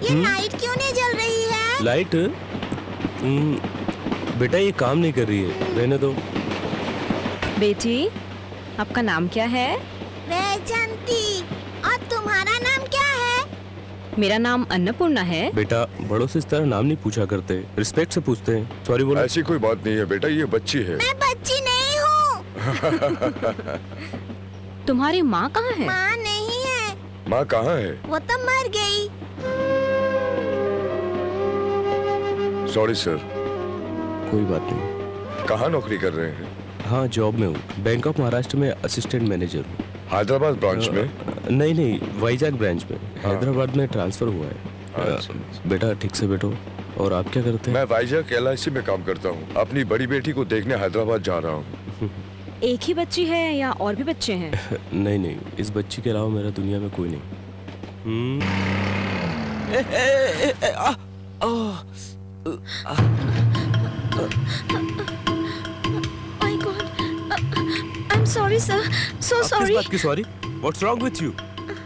ये लाइट क्यों नहीं जल रही है? लाइट? बेटा ये काम नहीं कर रही है, रहने दो। बेटी, आपका नाम क्या है? वैजंती। और तुम्हारा नाम क्या है? मेरा नाम अन्नपूर्णा है। बेटा बड़ों से इस तरह नाम नहीं पूछा करते, रिस्पेक्ट से पूछते हैं। सॉरी बोलो। ऐसी कोई बात नहीं है बेटा, ये बच्ची है। मैं बच्ची नहीं हूँ। तुम्हारी माँ कहाँ है? माँ नहीं है। माँ कहाँ है? वो तो मर गई। Sorry sir. कोई बात नहीं। कहाँ नौकरी कर रहे हैं? हाँ जॉब में हूँ, बैंक ऑफ महाराष्ट्र में असिस्टेंट मैनेजर हूँ। हैदराबाद ब्रांच में? नहीं, वाइजैक ब्रांच में। हैदराबाद में ट्रांसफर हुआ है। बेटा ठीक से बैठो। और आप क्या करते हैं? मैं वाइजैक LIC में काम करता हूँ। अपनी बड़ी बेटी को देखने हैदराबाद जा रहा हूँ। एक ही बच्ची है या और भी बच्चे हैं? नहीं, इस बच्ची के अलावा मेरा दुनिया में कोई नहीं। My God, I'm sorry sir, so sorry. किस बात की sorry? What's wrong with you?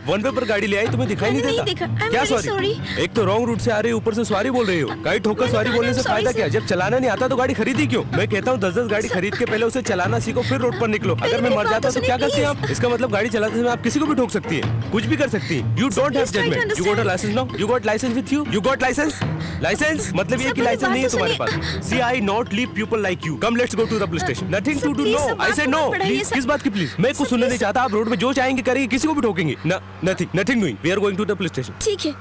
One way पर गाड़ी ले आई, तुम्हें दिखाई नहीं देता? क्या सॉरी? एक तो रॉन्ग रूट से आ रही हो, ऊपर से सॉरी बोल रही हो। गाड़ी ठोकर सॉरी बोलने से फायदा क्या? जब चलाना नहीं आता तो गाड़ी खरीदी क्यों? मैं कहता हूँ 10-10 गाड़ी खरीद के पहले उसे चलाना सीखो, फिर रोड पर निकलो। अगर मैं मर जाता तो क्या करती हैं आप? इसका मतलब गाड़ी चलाते समय आप किसी को भी ठोक सकती है, कुछ भी कर सकती है। You don't have judgment. You got a license now? You got license with you? You got license? License मतलब ये कि लाइसेंस नहीं है तुम्हारे पास। See I not leave people like you. Come let's go to the police station. Nothing to do. No I say no. किस बात की प्लीज? मैं कुछ सुनने नहीं चाहता। आप रोड में जो चाहेंगे करेंगे, किसी को भी ठोकेंगे। Nothing doing. We are going to the police station. ठीक है,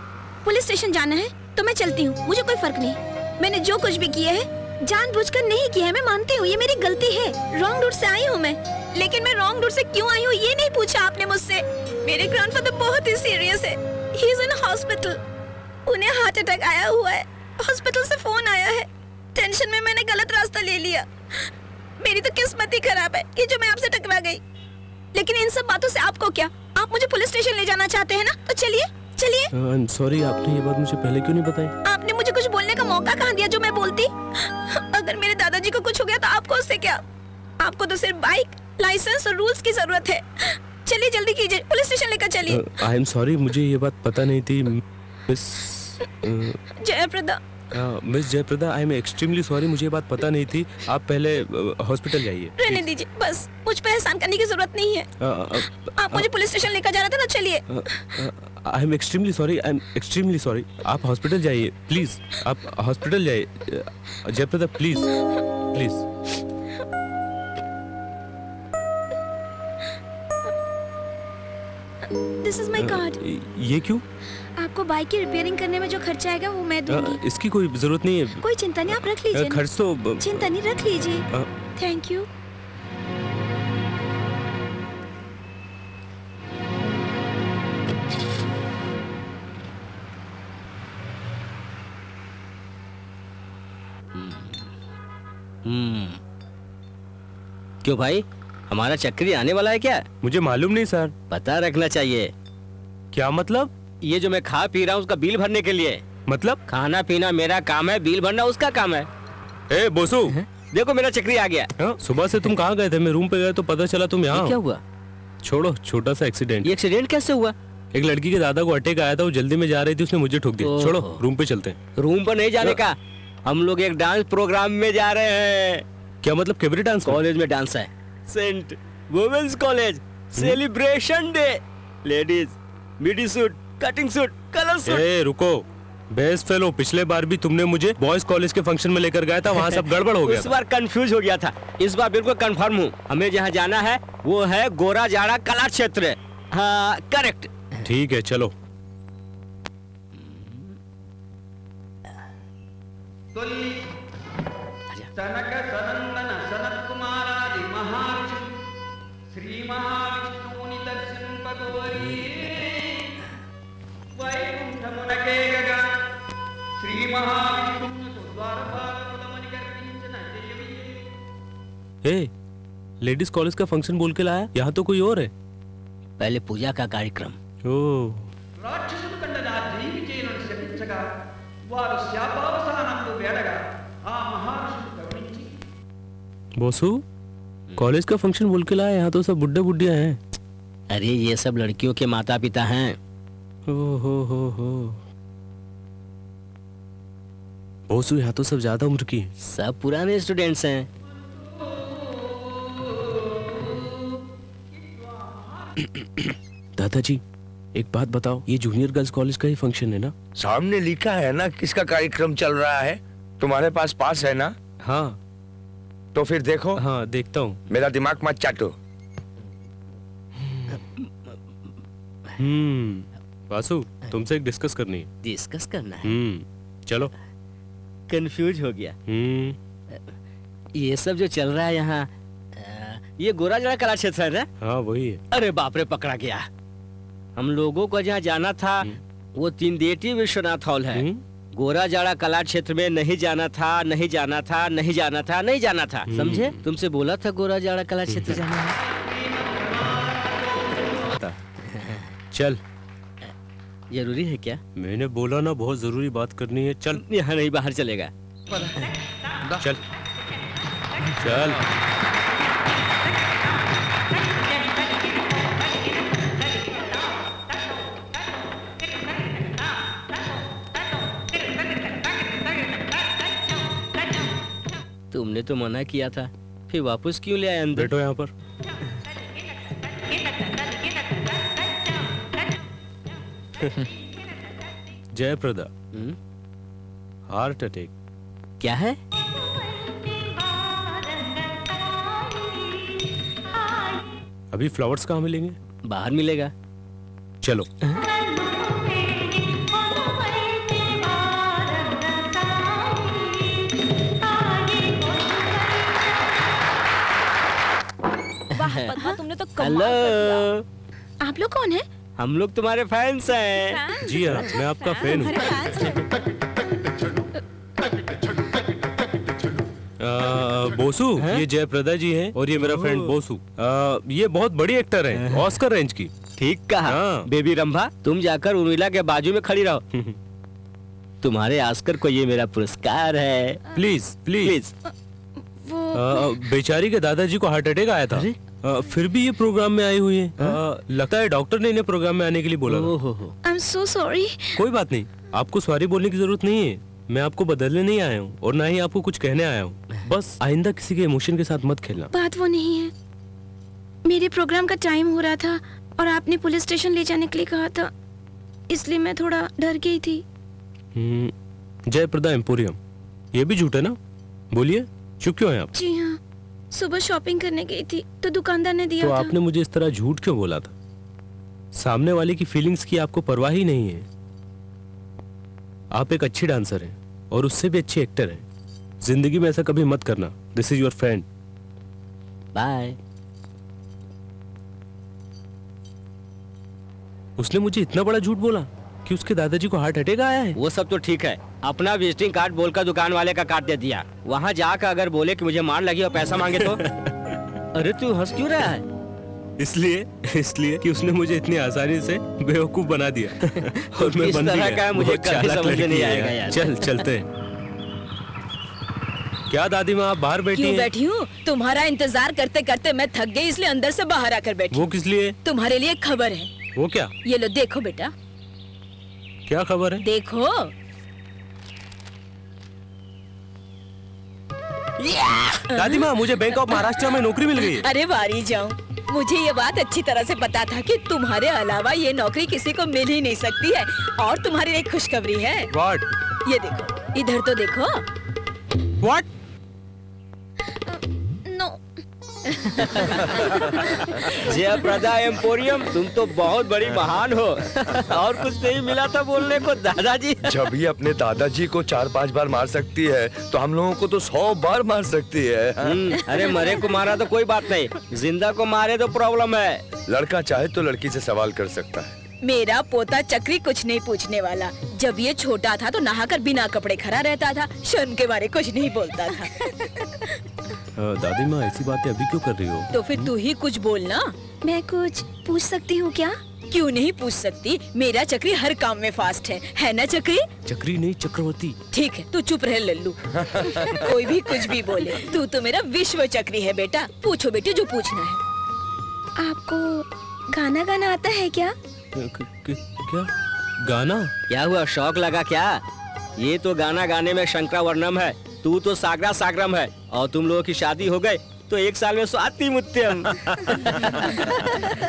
पुलिस स्टेशन जाना है तो मैं चलती हूँ, मुझे कोई फर्क नहीं। मैंने जो कुछ भी किया है जानबूझकर नहीं किया है, मैं मानती हूँ, ये मेरी गलती है। रॉन्ग रूट से आई हूँ मैं, लेकिन मैं रॉन्ग रूट से क्यों आई हूँ ये नहीं पूछा आपने मुझसे। मेरे ग्रैंडफादर बहुत ही सीरियस है, ही इज इन हॉस्पिटल। उन्हें हार्ट अटैक आया हुआ है, हॉस्पिटल से फोन आया है। टेंशन में मैंने गलत रास्ता ले लिया। मेरी तो किस्मत ही खराब है कि जो मैं आपसे टकरा गई। लेकिन इन सब बातों से आपको क्या? आप मुझे पुलिस स्टेशन ले जाना चाहते हैं ना, तो चलिए चलिए। आई एम सॉरी, आपने ये बात मुझे पहले क्यों नहीं बताई? आपने मुझे कुछ बोलने का मौका कहाँ दिया जो मैं बोलती? अगर मेरे दादाजी को कुछ हो गया तो आपको उससे क्या? आपको तो सिर्फ बाइक, लाइसेंस और रूल्स की जरूरत है। चलिए जल्दी कीजिए, पुलिस स्टेशन लेकर चलिए। आई एम सॉरी, मुझे ये बात पता नहीं थी miss Jaya Prada. Miss Jaya Prada, I am extremely sorry, मुझे ये बात पता नहीं थी। आप पहले हॉस्पिटल जाइए। रहने दीजिए, बस मुझ पर एहसान करने की जरूरत नहीं है। आप मुझे पुलिस स्टेशन लेकर जा रहे थे ना, चलिए। I am extremely sorry, I am extremely sorry. आप हॉस्पिटल जाइए प्लीज, आप हॉस्पिटल जाइए। Jaya Prada please please. This is my card. ये क्यों? आपको बाइक की रिपेयरिंग करने में जो खर्चा आएगा वो मैं दूंगी। इसकी कोई जरूरत नहीं है। कोई चिंता नहीं, आप रख लीजिए। खर्च तो चिंता नहीं, रख लीजिए। Thank you. क्यों भाई, हमारा चक्री आने वाला है क्या? मुझे मालूम नहीं सर। पता रखना चाहिए। क्या मतलब? ये जो मैं खा पी रहा हूँ उसका बिल भरने के लिए। मतलब? खाना पीना मेरा काम है, बिल भरना उसका काम है। ए बोसू, देखो मेरा चक्री आ गया। सुबह से तुम कहाँ गए थे? मैं रूम पे गया तो पता चला तुम यहाँ। क्या हुआ? छोड़ो, छोटा सा एक्सीडेंट। ये एक्सीडेंट कैसे हुआ? एक लड़की के दादा को अटैक आया था, वो जल्दी में जा रही थी, उसने मुझे ठोक दिया। छोड़ो, रूम पे चलते हैं। रूम पर नहीं जाने का, हम लोग एक डांस प्रोग्राम में जा रहे हैं। क्या मतलब? Cabaret dance? कॉलेज में डांस है, saint women's college, celebration day. Ladies midi suit, cutting suit, colour suit. ए रुको, बेस्ट फेलो, पिछले बार भी तुमने मुझे बॉयज कॉलेज के फंक्शन में लेकर गया था, वहाँ सब गड़बड़ हो गया। इस बार कंफ्यूज हो गया था, इस बार बिल्कुल कंफर्म हूँ। हमें जहाँ जाना है वो है गोरा जाड़ा कला क्षेत्र। हाँ करेक्ट। ठीक है चलो। सनक सनंदन सनत कुमारादि महाऋषि श्री महाविष्णुनि दर्शन पगोरी वैकुंठमुनके गगा श्री महाविष्णु द्वारपालकुलमणि गर्भिंचन जयविये। ए, लेडीज कॉलेज का फंक्शन बोल के लाया, यहाँ तो कोई और है। पहले पूजा का कार्यक्रम। ओह, రాక్షసుడు కండన జీవిచేయును శపించగా వారు శాపావసానందు వేడగా ఆ మహర్షుడు కరుణించి बोसू, कॉलेज का फंक्शन बोल के लाया, यहाँ तो सब बुड्ढे बुड्ढिया हैं। अरे ये सब लड़कियों के माता पिता हैं। हो। बोसू यहाँ तो सब ज्यादा उम्र की है। सब पुराने स्टूडेंट्स हैं। दादाजी एक बात बताओ, ये जूनियर गर्ल्स कॉलेज का ही फंक्शन है ना? सामने लिखा है ना किसका कार्यक्रम चल रहा है। तुम्हारे पास पास है ना? हाँ। तो फिर देखो। हाँ देखता हूँ। मेरा दिमाग मत चाटो। वासु तुमसे एक डिस्कस करनी है। डिस्कस करना है? चलो। कंफ्यूज हो गया। ये सब जो चल रहा है यहाँ, ये गोरा जड़ा कला क्षेत्र है ना? हाँ वही है। अरे बाप रे, पकड़ा गया। हम लोगों को जहाँ जाना था वो तीनदेटी विश्वनाथ हॉल है। गोरा जाड़ा कला क्षेत्र में नहीं जाना था, नहीं जाना था, नहीं जाना था, नहीं जाना था, समझे? तुमसे बोला था गोरा जाड़ा कला क्षेत्र जाना है। चल। जरूरी है क्या? मैंने बोला ना बहुत जरूरी बात करनी है। चल। यहाँ नहीं, बाहर चलेगा। चल चल। तुमने तो मना किया था, फिर वापस क्यों ले आए अंदर? बैठो यहाँ पर। Jaya Prada, heart attack. क्या है? अभी फ्लावर्स कहाँ मिलेंगे? बाहर मिलेगा। चलो। वाह पद्मा, तुमने तो कमाल कर दिया। आप लोग कौन हैं? हम लोग तुम्हारे फैंस हैं। जी हाँ, मैं आपका फैन हूँ। बोसू, ये जयप्रदा जी हैं और ये मेरा फ्रेंड बोसू। ये बहुत बड़ी एक्टर हैं, ऑस्कर रेंज की। ठीक कहा। बेबी रंभा, तुम जाकर उर्मिला के बाजू में खड़ी रहो। तुम्हारे ऑस्कर को ये मेरा पुरस्कार है। Please please. बेचारी के दादाजी को हार्ट अटैक आया था, फिर भी ये प्रोग्राम में आई हुई है। लगता है डॉक्टर ने इन्हें प्रोग्राम में आने के लिए बोला था। I'm so sorry। कोई बात नहीं, आपको सॉरी बोलने की जरूरत नहीं है। मैं आपको बदलने नहीं आया हूँ और ना ही आपको कुछ कहने आया हूँ। बस आइंदा किसी के इमोशन के साथ मत खेलना। बात वो नहीं है, मेरे प्रोग्राम का टाइम हो रहा था और आपने पुलिस स्टेशन ले जाने के लिए कहा था, इसलिए मैं थोड़ा डर गई थी। जयप्रदा एम्पोरियम, ये भी झूठ है ना? बोलिए, चुप क्यों हैं आप? जी हाँ, सुबह शॉपिंग करने गई थी तो दुकानदार ने दिया तो था। आपने मुझे इस तरह झूठ क्यों बोला था? सामने वाले की फीलिंग्स की आपको परवाह ही नहीं है। आप एक अच्छी डांसर हैं और उससे भी अच्छी एक्टर हैं। जिंदगी में ऐसा कभी मत करना। This is your friend. Bye. उसने मुझे इतना बड़ा झूठ बोला कि उसके दादाजी को हार्ट अटैक आया है। वो सब तो ठीक है, अपना विजिटिंग कार्ड बोलकर दुकान वाले का काट दे दिया। वहाँ जाकर अगर बोले कि मुझे मार लगी और पैसा मांगे तो? अरे तू हंस क्यों रहा है? इसलिए कि उसने मुझे इतनी आसानी से बेवकूफ बना दिया और मैं बन गया। मुझे कभी समझ नहीं आएगा यार। चल चलते हैं। क्या दादी माँ आप बाहर बैठी हैं? बैठी हूँ, तुम्हारा इंतजार करते करते मैं थक गई, इसलिए अंदर से बाहर आकर बैठी। वो किस लिए? तुम्हारे लिए खबर है। वो क्या? ये लो देखो बेटा। क्या खबर है? देखो। दादी माँ, मुझे बैंक ऑफ महाराष्ट्र में नौकरी मिल गई। अरे वारी जाऊं, मुझे ये बात अच्छी तरह से पता था कि तुम्हारे अलावा ये नौकरी किसी को मिल ही नहीं सकती है। और तुम्हारे लिए खुशखबरी है। What? ये देखो, इधर तो देखो। What? नो। जयप्रदा एम्पोरियम, तुम तो बहुत बड़ी महान हो। और कुछ नहीं मिला था बोलने को दादाजी? जब ये अपने दादाजी को 4-5 बार मार सकती है तो हम लोगों को तो 100 बार मार सकती है। अरे मरे को मारा तो कोई बात नहीं, जिंदा को मारे तो प्रॉब्लम है। लड़का चाहे तो लड़की से सवाल कर सकता है। मेरा पोता चक्री कुछ नहीं पूछने वाला। जब ये छोटा था तो नहाकर बिना कपड़े खड़ा रहता था, शर्म के बारे कुछ नहीं बोलता था। दादी माँ ऐसी बातें अभी क्यों कर रही हो? तो फिर तू ही कुछ बोलना। मैं कुछ पूछ सकती हूँ क्या? क्यों नहीं पूछ सकती, मेरा चक्री हर काम में फास्ट है ना चक्री? चक्री नहीं, चक्रवर्ती। ठीक है, तू चुप रह लल्लू। कोई भी कुछ भी बोले, तू तो मेरा विश्व चक्री है बेटा। पूछो बेटी जो पूछना है। आपको गाना गाना आता है क्या? क्या गाना? क्या हुआ, शौक लगा क्या? ये तो गाना गाने में शंकरावर्णम है, तू तो सागरा सागरम है। और तुम लोगों की शादी हो गई तो 1 साल में स्वाति मुत्यम।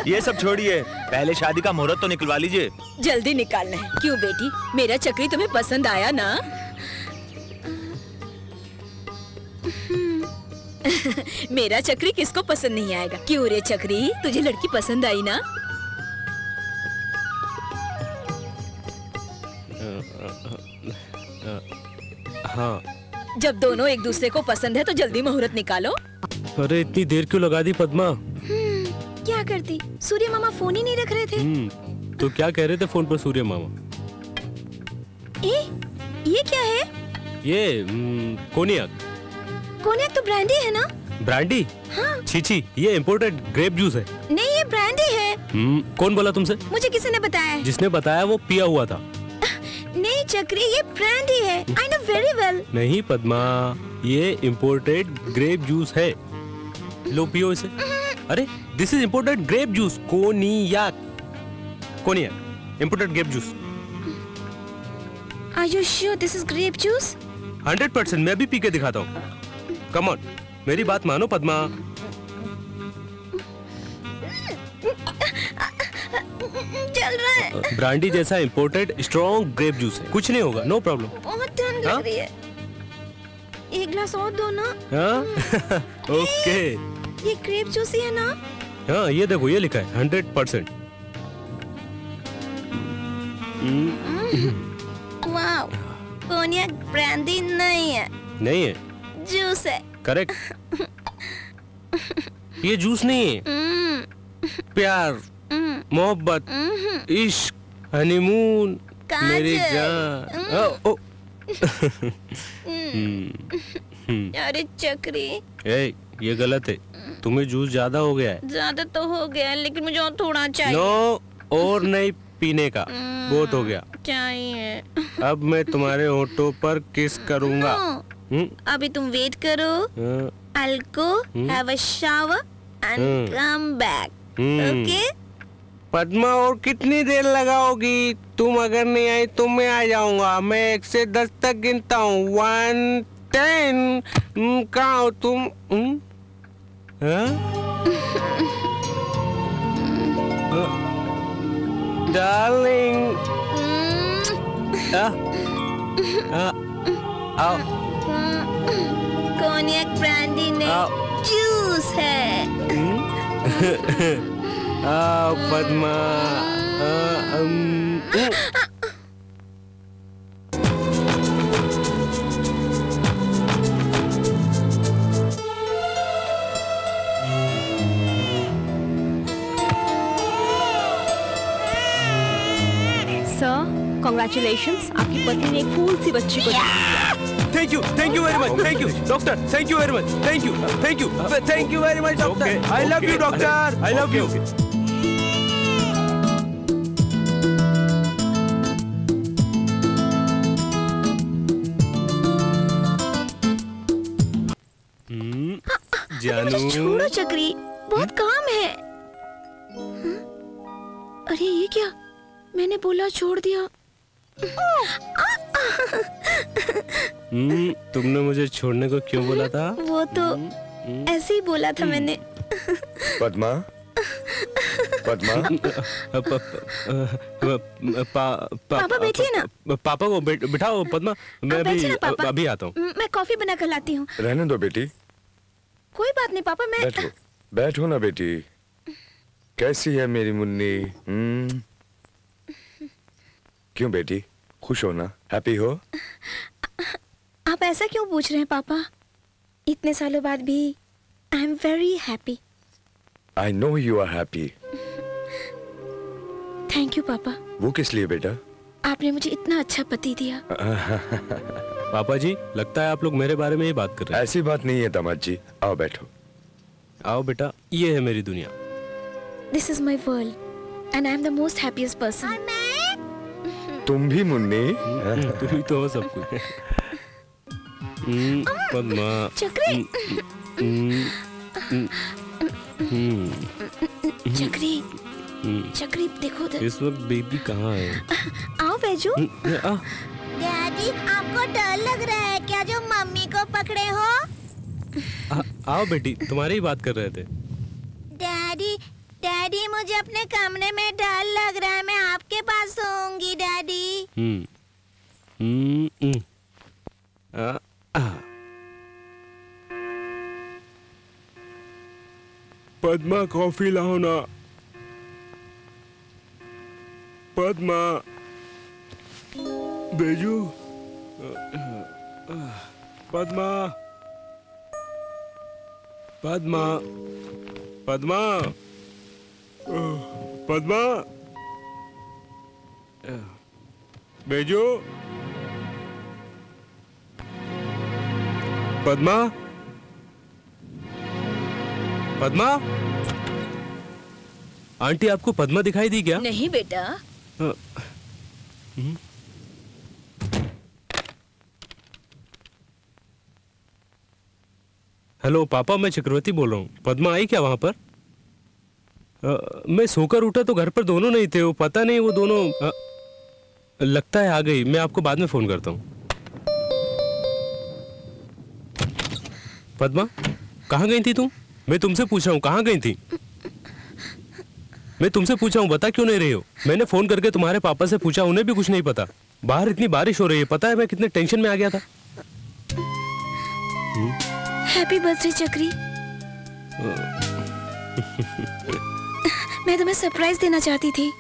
ये सब छोड़िए, पहले शादी का मुहूर्त तो निकलवा लीजिए। जल्दी निकालना है। क्यों बेटी, मेरा चक्री तुम्हें पसंद आया ना? मेरा चक्री किसको पसंद नहीं आएगा? क्यों रे चक्री, तुझे लड़की पसंद आई ना? हाँ। जब दोनों एक दूसरे को पसंद है तो जल्दी मुहूर्त निकालो। अरे इतनी देर क्यों लगा दी पद्मा? क्या करती, सूर्य मामा फोन ही नहीं रख रहे थे। तो क्या कह रहे थे फोन पर सूर्य मामा? ये क्या है? ये कोनियाक। कोनियाक तो ब्रांडी है ना? ब्रांडी? हाँ। छी, ये इम्पोर्टेड ग्रेप जूस है। नहीं, ये ब्रांडी है। कौन बोला तुमसे? मुझे किसी ने बताया है। जिसने बताया वो पिया हुआ था। नहीं चक्री, ये ब्रांडी है। I know very well। नहीं पद्मा, ये इम्पोर्टेड ग्रेप जूस है। लो पियो इसे। अरे this is imported grape juice, cognac imported grape juice. Are you sure this is grape juice? 100%। मैं भी पी के दिखाता हूँ। कम ऑन, मेरी बात मानो पद्मा। चल रहा है। ब्रांडी जैसा इम्पोर्टेड स्ट्रॉन्ग ग्रेप जूस है, कुछ नहीं होगा, नो प्रॉब्लम। बहुत ठंड लग रही है। एक ग्लास और दो ना। हाँ? ओके। ये ग्रेप जूस ही है ना? हाँ, ये देखो, ये लिखा है 100%। वाओ, कोनियाक ब्रांडी नहीं है। नहीं है? जूस है। करेक्ट। ये जूस नहीं है। प्यार, मोहब्बत, इश्क, हनीमून, मेरी जान। अरे चक्री, ये गलत है, तुम्हें जूस ज्यादा हो गया है। ज्यादा तो हो गया है, लेकिन मुझे और थोड़ा चाहिए। नो, और नहीं पीने का, बहुत हो गया। चाहिए। अब मैं तुम्हारे होठों पर किस करूँगा। अभी तुम वेट करो। I'll go have a shower and come back. Okay? Padma, और कितनी देर लगाओगी? तुम अगर नहीं आई तो मैं आ जाऊंगा। मैं 1 से 10 तक गिनता हूँ। 1, 10। कहाँ हो तुम? डार्लिंग। आओ। कोनियाक ब्रांडी नहीं, जूस है। पद्मा। सर, कॉन्ग्रेचुलेशंस, आपकी पत्नी ने एक फूल सी बच्ची को Thank you very much, thank you, doctor, thank you very much, thank you very much, doctor. I love you, doctor. I love you. जानू। छोड़ो चक्री, बहुत काम है। अरे ये क्या? मैंने बोला छोड़ दिया। तुमने मुझे छोड़ने को क्यों बोला था? वो तो ऐसे ही बोला था मैंने। पद्मा, पापा बैठिए ना। पापा को बिठाओ पद्मा, मैं अभी आता हूँ। मैं कॉफी बना कर लाती हूँ। रहने दो बेटी। कोई बात नहीं पापा, मैं बैठो ना बेटी। कैसी है मेरी मुन्नी? क्यों बेटी, खुश हो ना? हैप्पी हो? आप ऐसा क्यों पूछ रहे हैं पापा? इतने सालों बाद भी I am very happy. I know you are happy. Thank you पापा। वो किस लिए बेटा? आपने मुझे इतना अच्छा पति दिया। पापा जी, लगता है आप लोग मेरे बारे में ही बात कर रहे हैं। ऐसी बात नहीं है दामाद जी, आओ बैठो। आओ बेटा, ये है मेरी दुनिया। This is my world and I am the most happiest person. तुम भी मुन्नी? तुम ही तो हो सब कुछ। पद्मा। चक्री। चक्री, चक्री देखो उधर। इस वक्त बेबी कहाँ है? आओ बैजू। डैडी, आपको डर लग रहा है क्या जो मम्मी को पकड़े हो? आओ बेटी, तुम्हारी ही बात कर रहे थे। डैडी, डैडी मुझे अपने कमरे में डर लग रहा है, मैं आपके पास सोऊंगी डैडी। पद्मा, कॉफी लाओ ना। पद्मा, बेजू, पद्मा, पद्मा, पद्मा, पद्मा, बेजू, पद्मा, पद्मा। आंटी, आपको पद्मा दिखाई दी क्या? नहीं बेटा। हेलो पापा, मैं चक्रवर्ती बोल रहा हूँ। पद्मा आई क्या वहां पर? मैं सोकर उठा तो घर पर दोनों नहीं थे। वो पता नहीं, वो दोनों लगता है आ गई। मैं आपको बाद में फोन करता हूँ। पद्मा, कहाँ गई थी तुम? मैं तुमसे पूछ रहा हूँ, कहाँ गई थी? मैं तुमसे पूछा हूँ, बता क्यों नहीं रही हो? मैंने फोन करके तुम्हारे पापा से पूछा, उन्हें भी कुछ नहीं पता। बाहर इतनी बारिश हो रही है, पता है मैं कितने टेंशन में आ गया था। हैप्पी बर्थडे चक्री। मैं तुम्हें सरप्राइज देना चाहती थी।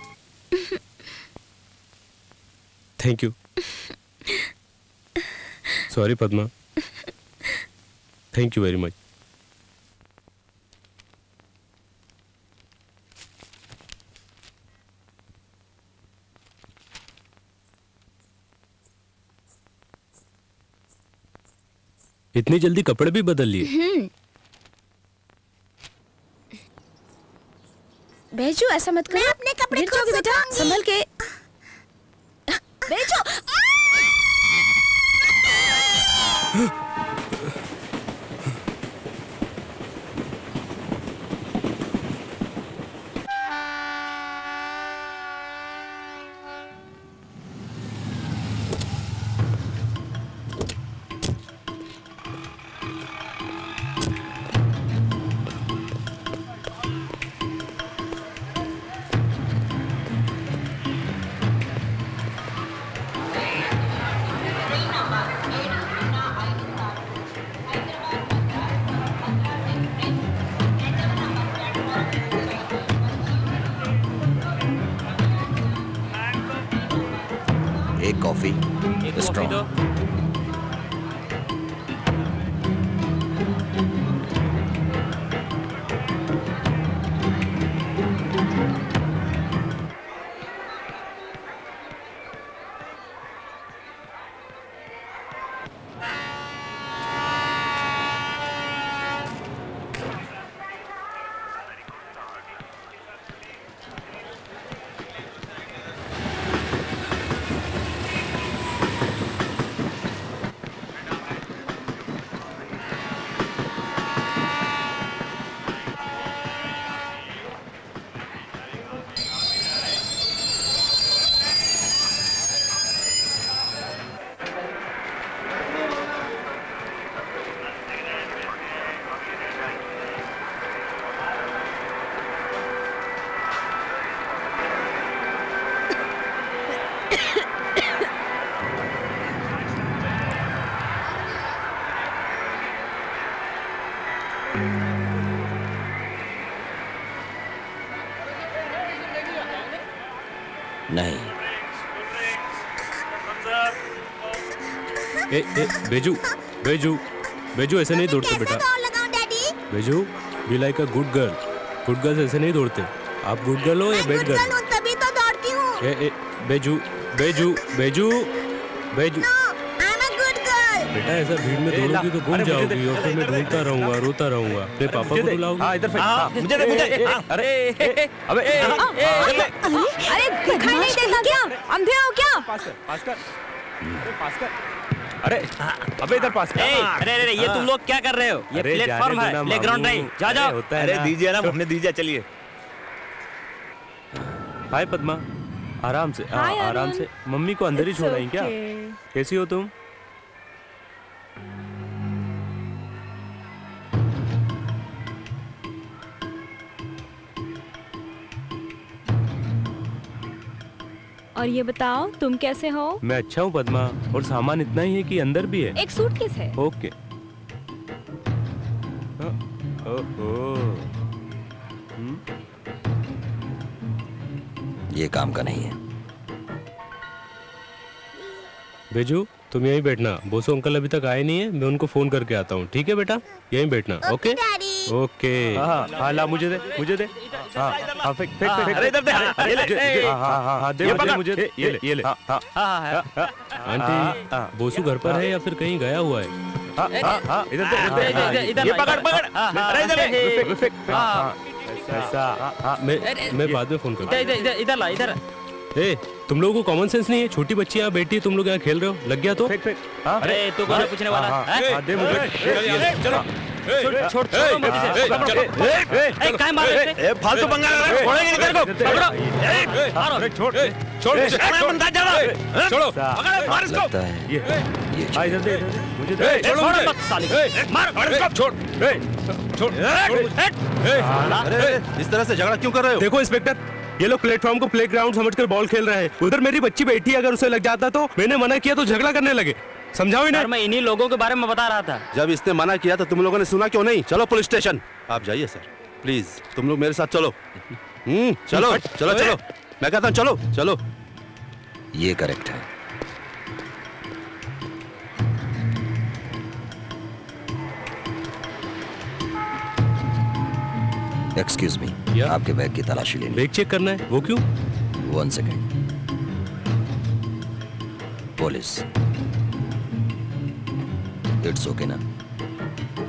Thank you. Sorry Padma, thank you very much. इतनी जल्दी कपड़े भी बदल लिए? बेजू, ऐसा मत करो। मैं अपने कपड़े गिर जाओगे बेटा, संभल के। बेजू, एक कॉफी, स्ट्रॉन्ग। नहीं। बेजू, बेजू, बेजू ऐसे नहीं दौड़ते बेटा। Beju, be like a good girl. Good girls ऐसे नहीं दौड़ते। आप गुड गर्ल हो या बैड गर्ल? तभी तो दौड़ती हूँ। बेजू, बेजू, बेजू, बेजू। बेटा ऐसा भीड़ में दौड़ोगी तो गुम जाओगी और फिर मैं ढूंढता रहूंगा, रोता रहूंगा। अपने पापा को बुलाओगी? हाँ इधर मुझे दे, मुझे। अरे अबे अरे दिखाई नहीं देता क्या? अंधे हो क्या? पास कर। अरे अबे इधर पास कर। अरे ये तुम लोग क्या कर रहे हो? ये प्लेटफॉर्म है, प्लेग्राउंड नहीं। जाओ। अरे दीजिए ना, हमने दीजिए, चलिए। हाय पद्मा, आराम से आराम से। मम्मी को अंदर ही छोड़ा है क्या? कैसी हो तुम? और ये बताओ तुम कैसे हो? मैं अच्छा हूँ पद्मा, और सामान इतना ही है कि अंदर भी है। एक सूटकेस है। ओके। ये काम का नहीं है। बेजू तुम यहीं बैठना, बोसो अंकल अभी तक आए नहीं है, मैं उनको फोन करके आता हूँ। ठीक है बेटा, यहीं बैठना। Okay okay. हाँ ला मुझे दे, मुझे दे। हाँ फेंक फेंक फेंक। अरे इधर दे। हाँ दे मुझे, ये ले ये ले। आंटी बोसू घर पर है या फिर कहीं गया हुआ है? इधर दे, इधर पकड़ पकड़। अरे इधर फेंक। ऐसा मैं बाद में फोन करता हूँ। इधर ला, इधर। ए, तुम लोगों को कॉमन सेंस नहीं है? छोटी बच्ची यहाँ बैठी है, तुम लोग यहाँ खेल रहे हो, लग गया तो? अरे तू कौन है पूछने वाला? दे मुझे। चलो छोड़ काय मार रहे थे? फालतू पंगा छोड़ेंगे नहीं तेरे को। पकड़ो। छोड़ बंदा चलो। छोड़ो, पकड़ो, मार इसको। ये इधर दे, मुझे दे। छोड़ मत साली, मार इसको। छोड़। अरे इस तरह से झगड़ा क्यों कर रहे हो? देखो इंस्पेक्टर, ये लोग प्लेटफॉर्म को प्लेग्राउंड समझकर बॉल खेल रहे हैं। उधर मेरी बच्ची बैठी है, अगर उसे लग जाता तो मैंने मना किया तो झगड़ा करने लगे। समझाओ इन्हें। मैं इन्हीं लोगों के बारे में बता रहा था। जब इसने मना किया तो तुम लोगों ने सुना क्यों नहीं? चलो पुलिस स्टेशन। आप जाइए सर, प्लीज तुम लोग मेरे साथ चलो। चलो चलो चलो, मैं कहता हूँ चलो चलो। ये करेक्ट है। एक्सक्यूज मी, आपके बैग की तलाशी लेनी। बैग चेक करना है? वो क्यों? 1 सेकेंड। पुलिस, इट्स ओके ना?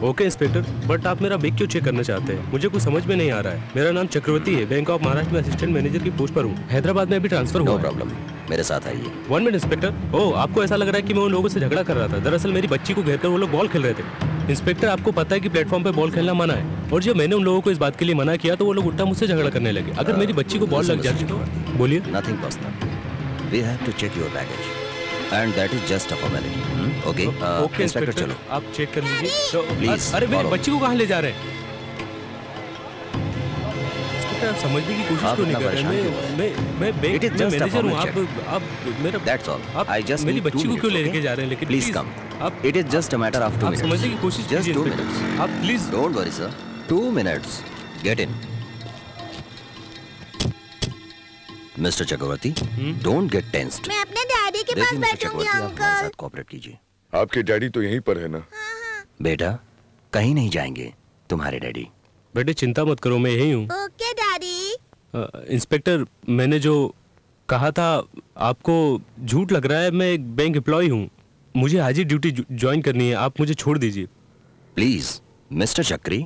ओके इंस्पेक्टर, बट आप मेरा बैग क्यों चेक करना चाहते हैं? मुझे कुछ समझ में नहीं आ रहा है। मेरा नाम चक्रवर्ती है, बैंक ऑफ महाराष्ट्र में असिस्टेंट मैनेजर की पोस्ट पर हूँ। हैदराबाद में अभी ट्रांसफर हुआ। नो प्रॉब्लम, मेरे साथ आइए। 1 मिनट इंस्पेक्टर। ओह, आपको ऐसा लग रहा है कि मैं उन लोगों से झगड़ा कर रहा था। दरअसल मेरी बच्ची को घेरकर वो लोग बॉल खेल रहे थे। इंस्पेक्टर, आपको पता है कि प्लेटफॉर्म पे बॉल खेलना मना है, और जब मैंने उन लोगों को इस बात के लिए मना किया तो वो लोग उल्टा मुझसे झगड़ा करने लगे। अगर मेरी बच्ची को बॉल लग जाती तो? बोलिए। Nothing personal, we have to check your baggage and that is just a formality. Okay okay inspector, चलो आप चेक कर लीजिए प्लीज। अरे मेरी बच्ची को कहाँ ले जा रहे हैं? समझने की कोशिश क्यों नहीं कर रहे? मैं बैंक में मैनेजर हूँ। आप मेरा दैट्स ऑल। आई जस्ट मेरी बच्ची को क्यों लेके जा रहे हैं? लेकिन प्लीज कम। It is just a matter of 2 minutes. समझने की कोशिश कीजिए। Just 2 minutes. आप please. Don't worry sir, 2 minutes. Get in. Mister Chakraborty, don't get tensed. मैं अपने डैडी के पास बैठूंगी अंकल। कोऑपरेट कीजिए। आपके डैडी तो यहीं पर है ना? बेटा, कहीं नहीं जाएंगे तुम्हारे डैडी। बेटे चिंता मत करो, मैं यही हूँ। Okay daddy. इंस्पेक्टर, मैंने जो कहा था आपको झूठ लग रहा है। मैं एक बैंक एम्प्लॉय हूँ, मुझे आज ही ड्यूटी ज्वाइन करनी है। आप मुझे छोड़ दीजिए प्लीज। मिस्टर चक्री,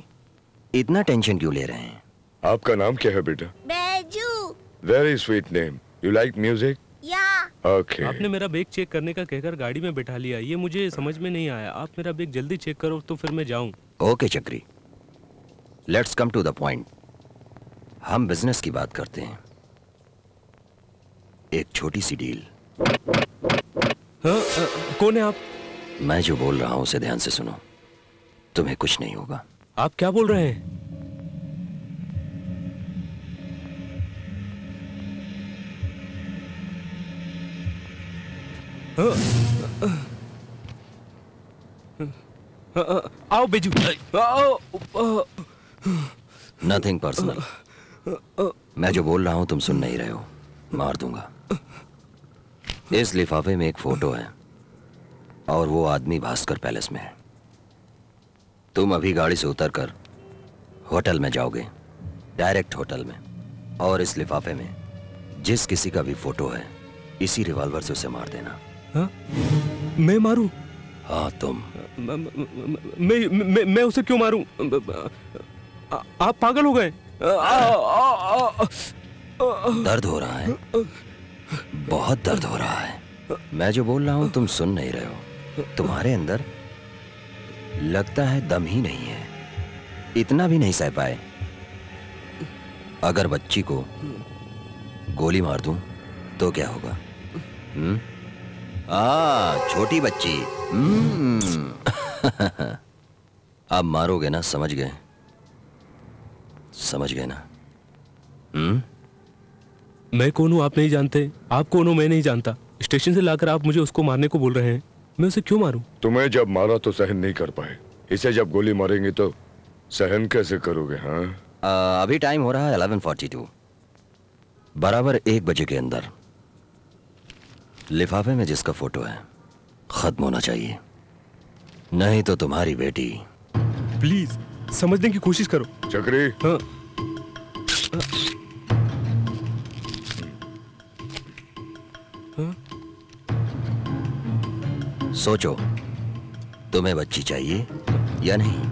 इतना टेंशन क्यों ले रहे हैं? आपका नाम क्या है बेटा? Baiju. Very sweet name. You like music? या। ओके। आपने मेरा बैग चेक करने का कहकर गाड़ी में बैठा लिया, ये मुझे समझ में नहीं आया। आप मेरा बैग जल्दी चेक करो तो फिर मैं जाऊं। Okay Chakri, let's come to the point. हम बिजनेस की बात करते हैं। एक छोटी सी डील। कौन है आप? मैं जो बोल रहा हूं उसे ध्यान से सुनो, तुम्हें कुछ नहीं होगा। आप क्या बोल रहे हैं? आओ बेजू। Nothing personal. मैं जो बोल रहा हूं तुम सुन नहीं रहे हो, मार दूंगा। इस लिफाफे में एक फोटो है और वो आदमी भास्कर पैलेस में है। तुम अभी गाड़ी से उतरकर होटल में जाओगे, डायरेक्ट होटल में, और इस लिफाफे में जिस किसी का भी फोटो है इसी रिवॉल्वर से उसे मार देना। हा? मैं मारूं? हाँ तुम। मैं उसे क्यों मारूं? आप पागल हो गए? दर्द हो रहा है, बहुत दर्द हो रहा है। मैं जो बोल रहा हूं तुम सुन नहीं रहे हो। तुम्हारे अंदर लगता है दम ही नहीं है, इतना भी नहीं सह पाए। अगर बच्ची को गोली मार दूं तो क्या होगा? छोटी बच्ची। आप मारोगे ना? समझ गए? समझ गए ना? मैं कौन हूँ आप नहीं जानते, आप कौन हो मैं नहीं जानता। स्टेशन से लाकर आप मुझे उसको मारने को बोल रहे हैं, मैं उसे क्यों मारूं? तुम्हें जब मारा तो सहन नहीं कर पाए, इसे जब गोली मारेंगे तो सहन कैसे करोगे? हाँ, अभी टाइम हो रहा है 11:42। बराबर 1 बजे के अंदर लिफाफे में जिसका फोटो है खत्म होना चाहिए, नहीं तो तुम्हारी बेटी। प्लीज समझने की कोशिश करो। चक्री। हाँ। सोचो, तुम्हें बच्ची चाहिए या नहीं?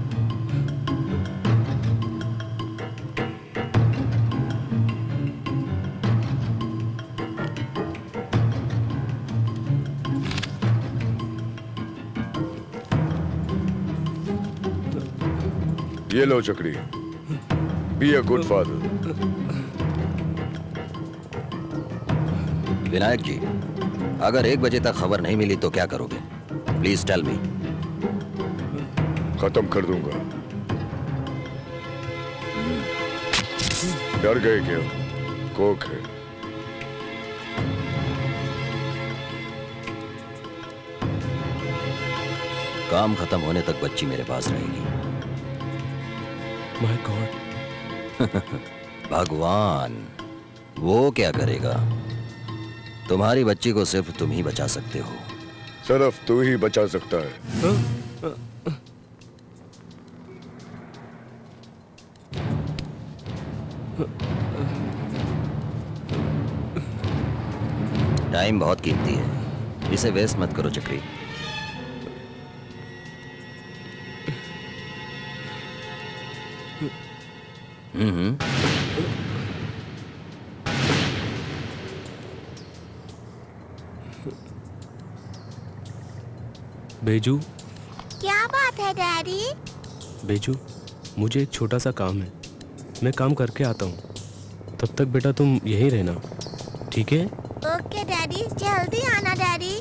ये लो Chakri, be a good father. Vinayak ji, अगर 1 बजे तक खबर नहीं मिली तो क्या करोगे? Please tell me. खत्म कर दूंगा। डर गए क्या? कोक है। काम खत्म होने तक बच्ची मेरे पास रहेगी। My God. भगवान, वो क्या करेगा? तुम्हारी बच्ची को सिर्फ तुम ही बचा सकते हो। सिर्फ तू ही बचा सकता है। टाइम बहुत कीमती है, इसे वेस्ट मत करो चक्री। बेजू। क्या बात है डैडी? बेजू, मुझे एक छोटा सा काम है, मैं काम करके आता हूँ, तब तक बेटा तुम यहीं रहना, ठीक है? ओके डैडी, जल्दी आना डैडी।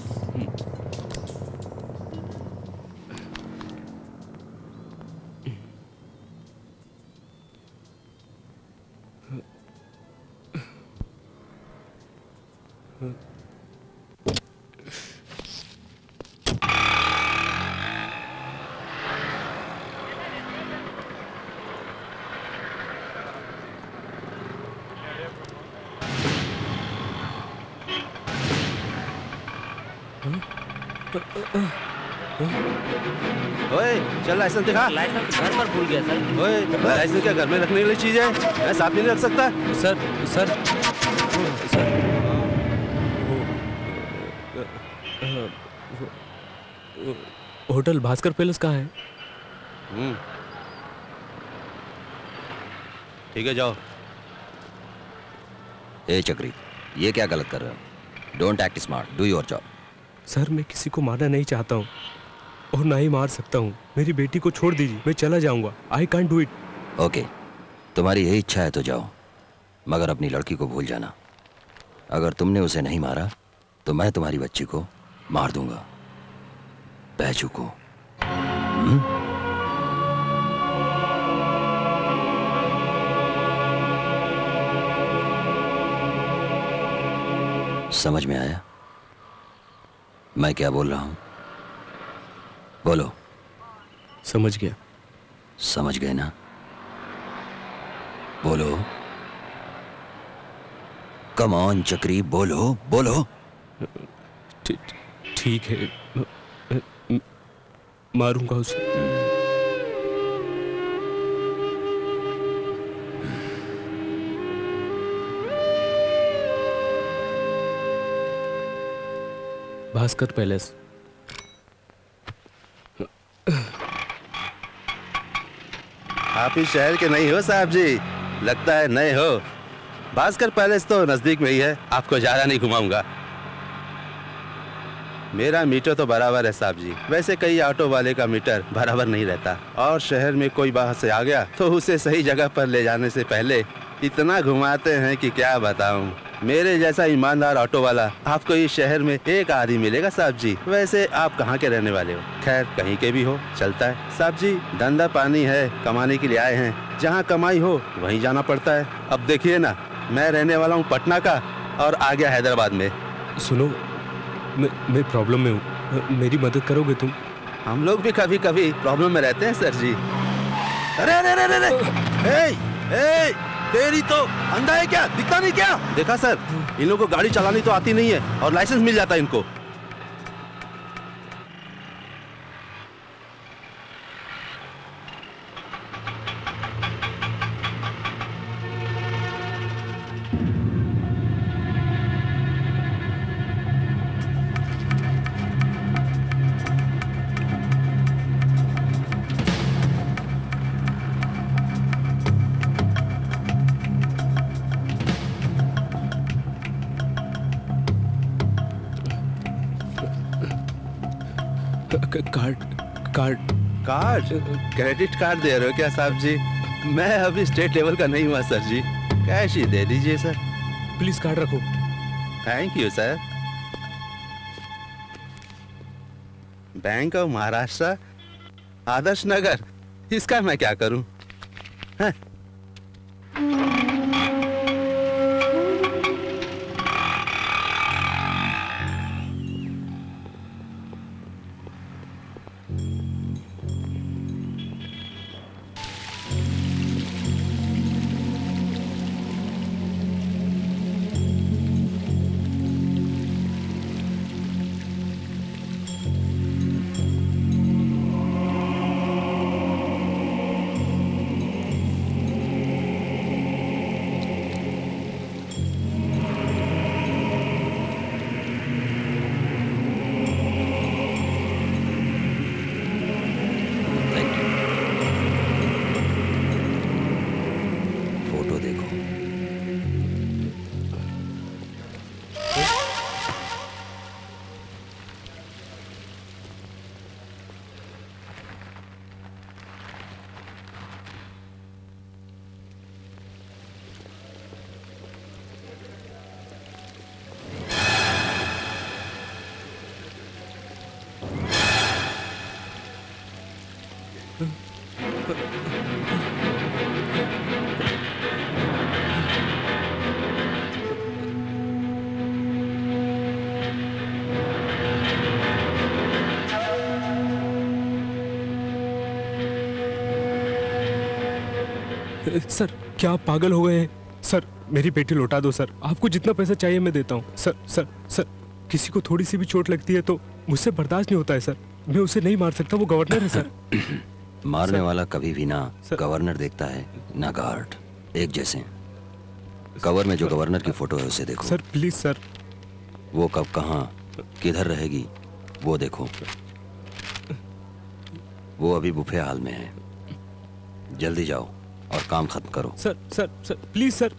ओए, चल लाइसेंस दिखा। लाइसेंस घर पर भूल गया सर। ओए, लाइसेंस क्या घर में रखने वाली चीज है? मैं साथ नहीं रख सकता। सर होटल भास्कर पैलेस कहाँ है? ठीक है, जाओ। ए चक्री, ये क्या गलत कर रहे हो? Don't act smart, do your job. Sir, मैं किसी को मारना नहीं चाहता हूँ और ना ही मार सकता हूँ। मेरी बेटी को छोड़ दीजिए, मैं चला जाऊंगा। I can't do it. Okay, तुम्हारी यही इच्छा है तो जाओ, मगर अपनी लड़की को भूल जाना। अगर तुमने उसे नहीं मारा तो मैं तुम्हारी बच्ची को मार दूंगा। बैजू को। समझ में आया मैं क्या बोल रहा हूं? बोलो। समझ गया। समझ गए ना? बोलो। कम ऑन चक्री, बोलो बोलो। ठीक है, मारूंगा उसे। भास्कर पैलेस। आप इस शहर के नहीं हो साहब जी, लगता है नए हो। भास्कर पैलेस तो नजदीक में ही है, आपको ज्यादा नहीं घुमाऊंगा। मेरा मीटर तो बराबर है साहब जी, वैसे कई ऑटो वाले का मीटर बराबर नहीं रहता, और शहर में कोई बाहर से आ गया तो उसे सही जगह पर ले जाने से पहले इतना घुमाते हैं कि क्या बताऊं। मेरे जैसा ईमानदार ऑटो वाला आपको इस शहर में एक आदमी मिलेगा साहब जी। वैसे आप कहाँ के रहने वाले हो? खैर कहीं के भी हो चलता है साहब जी, धंधा पानी है, कमाने के लिए आए हैं, जहाँ कमाई हो वहीं जाना पड़ता है। अब देखिए ना, मैं रहने वाला हूँ पटना का और आ गया हैदराबाद में। सुनो, मैं प्रॉब्लम में हूँ, मेरी मदद करोगे तुम? हम लोग भी कभी कभी प्रॉब्लम में रहते हैं सर जी। अरे अरे अरे अरे, ए, तेरी तो अंधा है क्या? दिखता नहीं क्या? देखा सर, इन लोगों को गाड़ी चलानी तो आती नहीं है और लाइसेंस मिल जाता है इनको। कार्ड क्रेडिट कार्ड दे रहे हो क्या साहब जी? मैं अभी स्टेट लेवल का नहीं हुआ सर जी, कैश ही दे दीजिए सर। प्लीज कार्ड रखो। Thank you sir. Bank of Maharashtra, Adarsh Nagar, इसका मैं क्या करूं? हाँ? सर क्या आप पागल हो गए हैं? सर मेरी बेटी लौटा दो सर, आपको जितना पैसा चाहिए मैं देता हूँ। सर सर सर, किसी को थोड़ी सी भी चोट लगती है तो मुझसे बर्दाश्त नहीं होता है सर, मैं उसे नहीं मार सकता, वो गवर्नर है सर। मारने वाला कभी भी ना गवर्नर देखता है ना गार्ड, एक जैसे। कवर में जो गवर्नर की फोटो है उसे देखो। Sir please sir. वो कब कहाँ किधर रहेगी वो देखो। वो अभी बुफे हाल में है, जल्दी जाओ और काम खत्म करो। Sir sir sir please sir.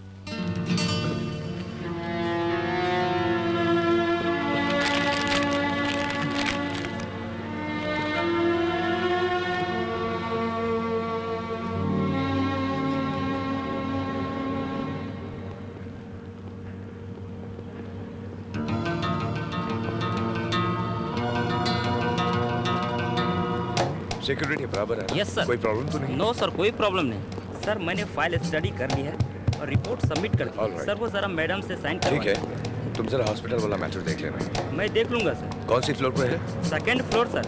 Security बराबर है? Yes sir. कोई प्रॉब्लम तो नहीं? नो सर, कोई प्रॉब्लम नहीं सर। मैंने फाइल स्टडी कर ली है और रिपोर्ट सबमिट कर दी सर। वो जरा मैडम से साइन करवाएं। ठीक है, तुम जरा हॉस्पिटल वाला मैटर देख लेना। मैं देख लूंगा सर। कौन सी फ्लोर पे है? Second floor sir.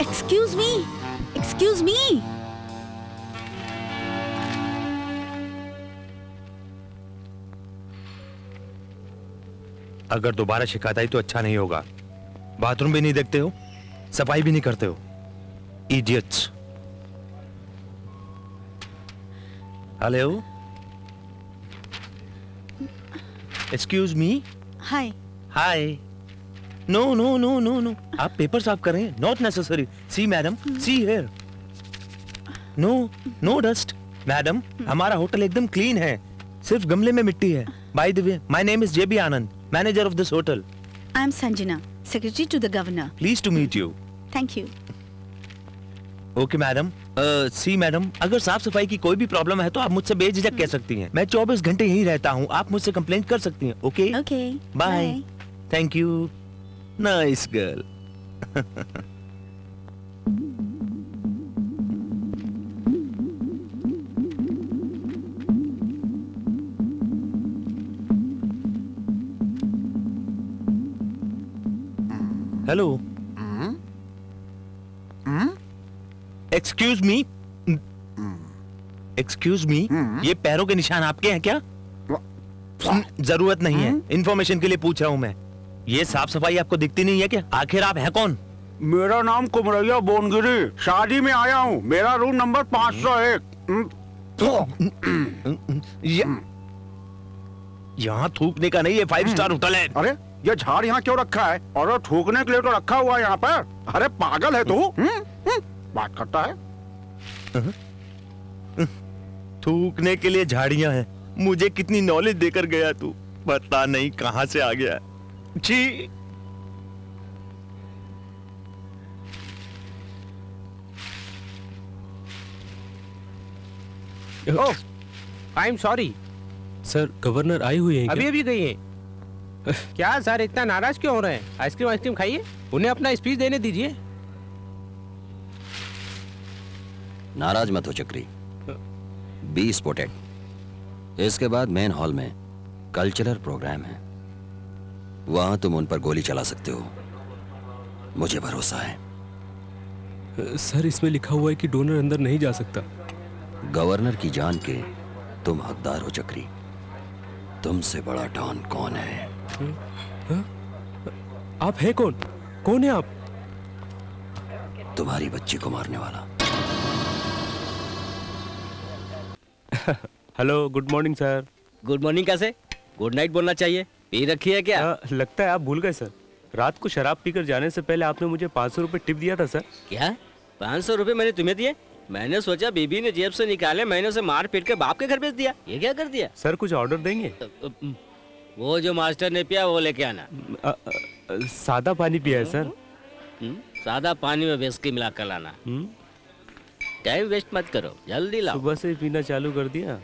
Excuse me, excuse मी। अगर दोबारा शिकायत आई तो अच्छा नहीं होगा। बाथरूम भी नहीं देखते हो, सफाई भी नहीं करते हो, idiots. Hello, excuse me. Hi hi. No no no no no, आप पेपर साफ करें, not necessary. See madam, see here. No no dust madam, हमारा होटल एकदम क्लीन है, सिर्फ गमले में मिट्टी है। By the way, my name is JB Anand, manager of this hotel. I am Sanjana, secretary to the governor. Pleased to meet you. Thank you. Okay madam. See madam, अगर साफ सफाई की कोई भी प्रॉब्लम है तो आप मुझसे बेझिझक कह सकती हैं। मैं 24 घंटे यहीं रहता हूँ, आप मुझसे कंप्लेंट कर सकती हैं। Okay okay, bye. Thank you, nice girl. Hello, excuse me, excuse me, ये पैरों के निशान आपके हैं क्या? जरूरत नहीं है, इंफॉर्मेशन के लिए पूछ रहा हूं मैं। ये साफ सफाई आपको दिखती नहीं है क्या? आखिर आप हैं कौन? मेरा नाम कुमरैया बोनगिरी, शादी में आया हूँ, मेरा रूम नंबर 501। यहाँ थूकने का नहीं, ये 5 स्टार होटल है। अरे ये झाड़ यहाँ क्यों रखा है? और थूकने के लिए तो रखा हुआ है यहाँ पर। अरे पागल है तू? बात करता है। थूकने के लिए झाड़ियां हैं। मुझे कितनी नॉलेज देकर गया तू, पता नहीं कहां से आ गया। जी oh, I am sorry sir, governor आई हुई है। अभी अभी गई है क्या? सर इतना नाराज क्यों हो रहे हैं? आइसक्रीम आइसक्रीम खाइए, उन्हें अपना स्पीच देने दीजिए। नाराज मत हो चक्री, बी स्पॉटेड। इसके बाद मेन हॉल में कल्चरल प्रोग्राम है, वहां तुम उन पर गोली चला सकते हो, मुझे भरोसा है। सर इसमें लिखा हुआ है कि डोनर अंदर नहीं जा सकता। गवर्नर की जान के तुम हकदार हो चक्री, तुमसे बड़ा डॉन कौन है? आप है कौन? कौन है आप? तुम्हारी बच्ची को मारने वाला। Hello, good morning sir. Good morning कैसे? गुड नाइट बोलना चाहिए। पी रखी है क्या? लगता है आप भूल गए सर। रात को शराब पीकर जाने से पहले आपने मुझे 500 रुपए टिप दिया था सर। क्या? 500 रुपए मैंने तुम्हें दिए? मैंने सोचा बीबी ने जेब से निकाले, मैंने उसे मार पीट के बाप के घर भेज दिया। ये क्या कर दिया? सर कुछ ऑर्डर देंगे? वो जो मास्टर ने पिया वो लेके आना। सादा पानी पिया है सर। सादा पानी में विस्की मिला कर लाना। टाइम वेस्ट मत करो, जल्दी लाओ। सुबह से पीना चालू कर दिया।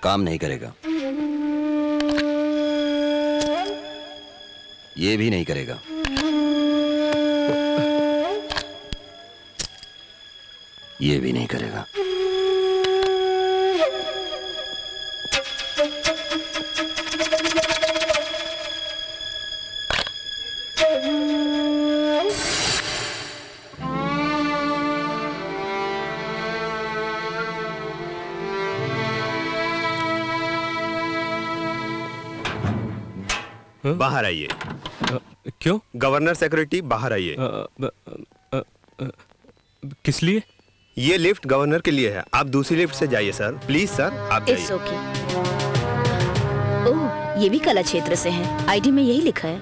काम नहीं करेगा, ये भी नहीं करेगा। ये भी नहीं करेगा। बाहर आइए। क्यों? गवर्नर सेक्रेटरी बाहर आइए। किस लिए? ये लिफ्ट गवर्नर के लिए है, आप दूसरी लिफ्ट से जाइए सर। प्लीज सर, आप जाइए। It's okay. ओह, ये भी कला क्षेत्र से हैं। आईडी में यही लिखा है।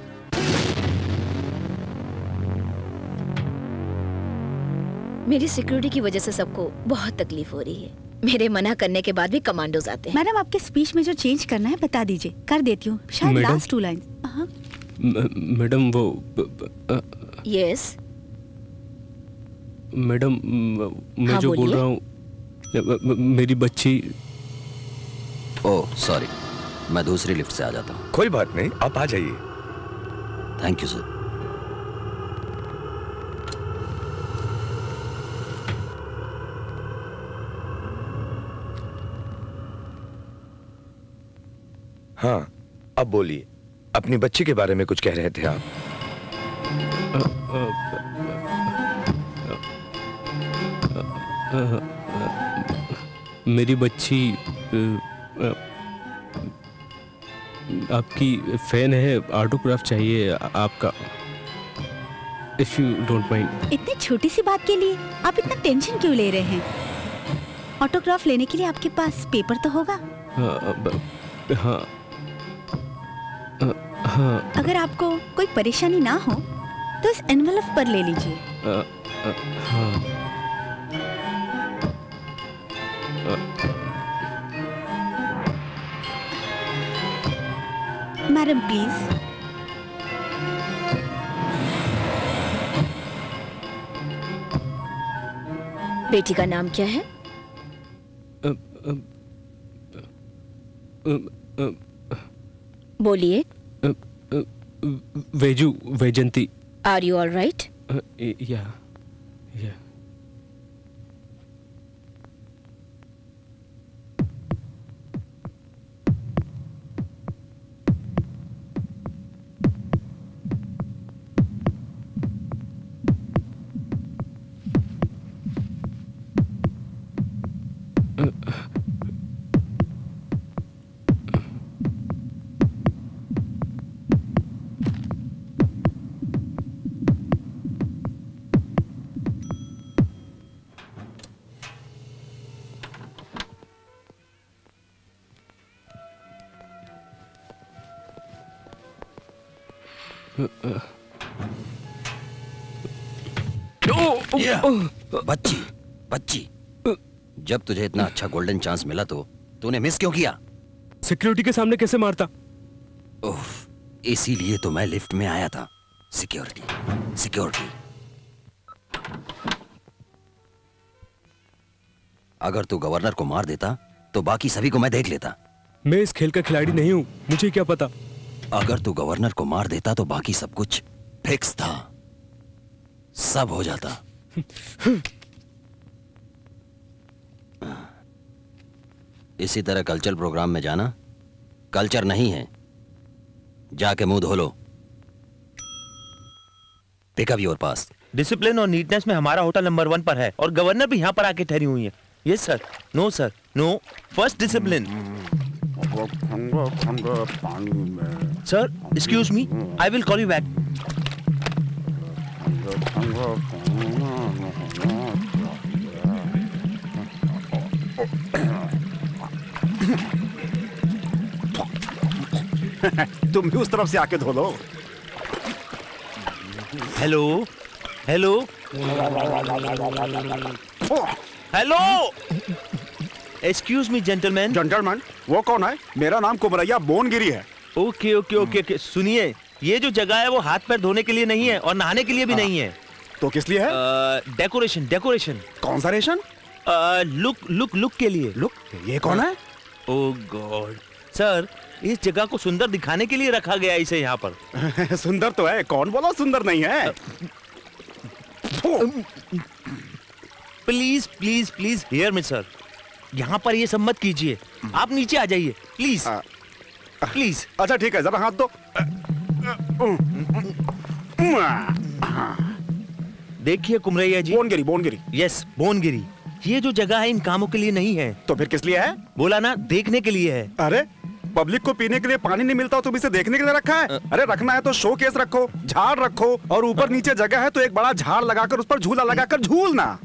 मेरी सिक्योरिटी की वजह से सबको बहुत तकलीफ हो रही है। मेरे मना करने के बाद भी कमांडोज आते हैं। मैडम आपके स्पीच में जो चेंज करना है बता दीजिए, कर देती हूँ। शायद लास्ट 2 लाइन्स। मैडम वो यस मैडम, मैं जो बोल रहा हूँ, मेरी बच्ची। ओह सॉरी, मैं दूसरी लिफ्ट से आ जाता हूँ। कोई बात नहीं, आप आ जाइए। Thank you sir. हाँ, अब बोलिए, अपनी बच्ची के बारे में कुछ कह रहे थे आप। मेरी बच्ची आपकी फैन है, ऑटोग्राफ चाहिए आपका, इफ यू डोंट माइंड। इतनी छोटी सी बात के लिए आप इतना टेंशन क्यों ले रहे हैं? ऑटोग्राफ लेने के लिए आपके पास पेपर तो होगा। हाँ हाँ। अगर आपको कोई परेशानी ना हो तो इस एनवेलप पर ले लीजिए। हाँ। Madam please. बेटी का नाम क्या है? बोलिए। Veju, Vaijanti. Are you all right? Yeah. बच्ची, बच्ची, जब तुझे इतना अच्छा गोल्डन चांस मिला तो तूने मिस क्यों किया? सिक्योरिटी के सामने कैसे मारता? उफ, इसीलिए तो मैं लिफ्ट में आया था। Security, security. अगर तू गवर्नर को मार देता तो बाकी सभी को मैं देख लेता। मैं इस खेल का खिलाड़ी नहीं हूं, मुझे क्या पता। अगर तू गवर्नर को मार देता तो बाकी सब कुछ फिक्स था, सब हो जाता। इसी तरह कल्चरल प्रोग्राम में जाना कल्चर नहीं है। जाके मुंह धो लो। Pick up your pass. Discipline और नीटनेस में हमारा होटल नंबर 1 पर है और गवर्नर भी यहाँ पर आके ठहरी हुई है। Yes sir. No sir, no. First discipline. Sir, excuse me, I will call you back. तुम भी उस तरफ से आके धो लो। Hello, hello, hello. Excuse me gentleman. Gentleman? वो कौन है? मेरा नाम कुमरैया बोनगिरी है। ओके ओके ओके, सुनिए, ये जो जगह है वो हाथ पैर धोने के लिए नहीं है और नहाने के लिए भी नहीं है। तो किस लिए है? Decoration, decoration. कौन सा रेशन? लुक लुक लुक के लिए। लुक? ये कौन है? ओह गॉड सर, इस जगह को सुंदर दिखाने के लिए रखा गया इसे यहाँ पर। सुंदर तो है, कौन बोला सुंदर नहीं है? Please please please hear me sir, यहाँ पर ये सब मत कीजिए। आप नीचे आ जाइए प्लीज, प्लीज। अच्छा ठीक है, जरा हाथ दो। देखिए कुमरैया जी। बोनगिरी, बोनगिरी। यस, बोनगिरी। ये जो जगह है इन कामों के लिए नहीं है। तो फिर किस लिए है? बोला ना, देखने के लिए है। अरे पब्लिक को पीने के लिए पानी नहीं मिलता, तुम इसे देखने के लिए रखा है? अरे रखना है तो शो केस रखो, झाड़ रखो, और ऊपर नीचे जगह है तो एक बड़ा झाड़ लगाकर उस पर झूला लगाकर झूलना।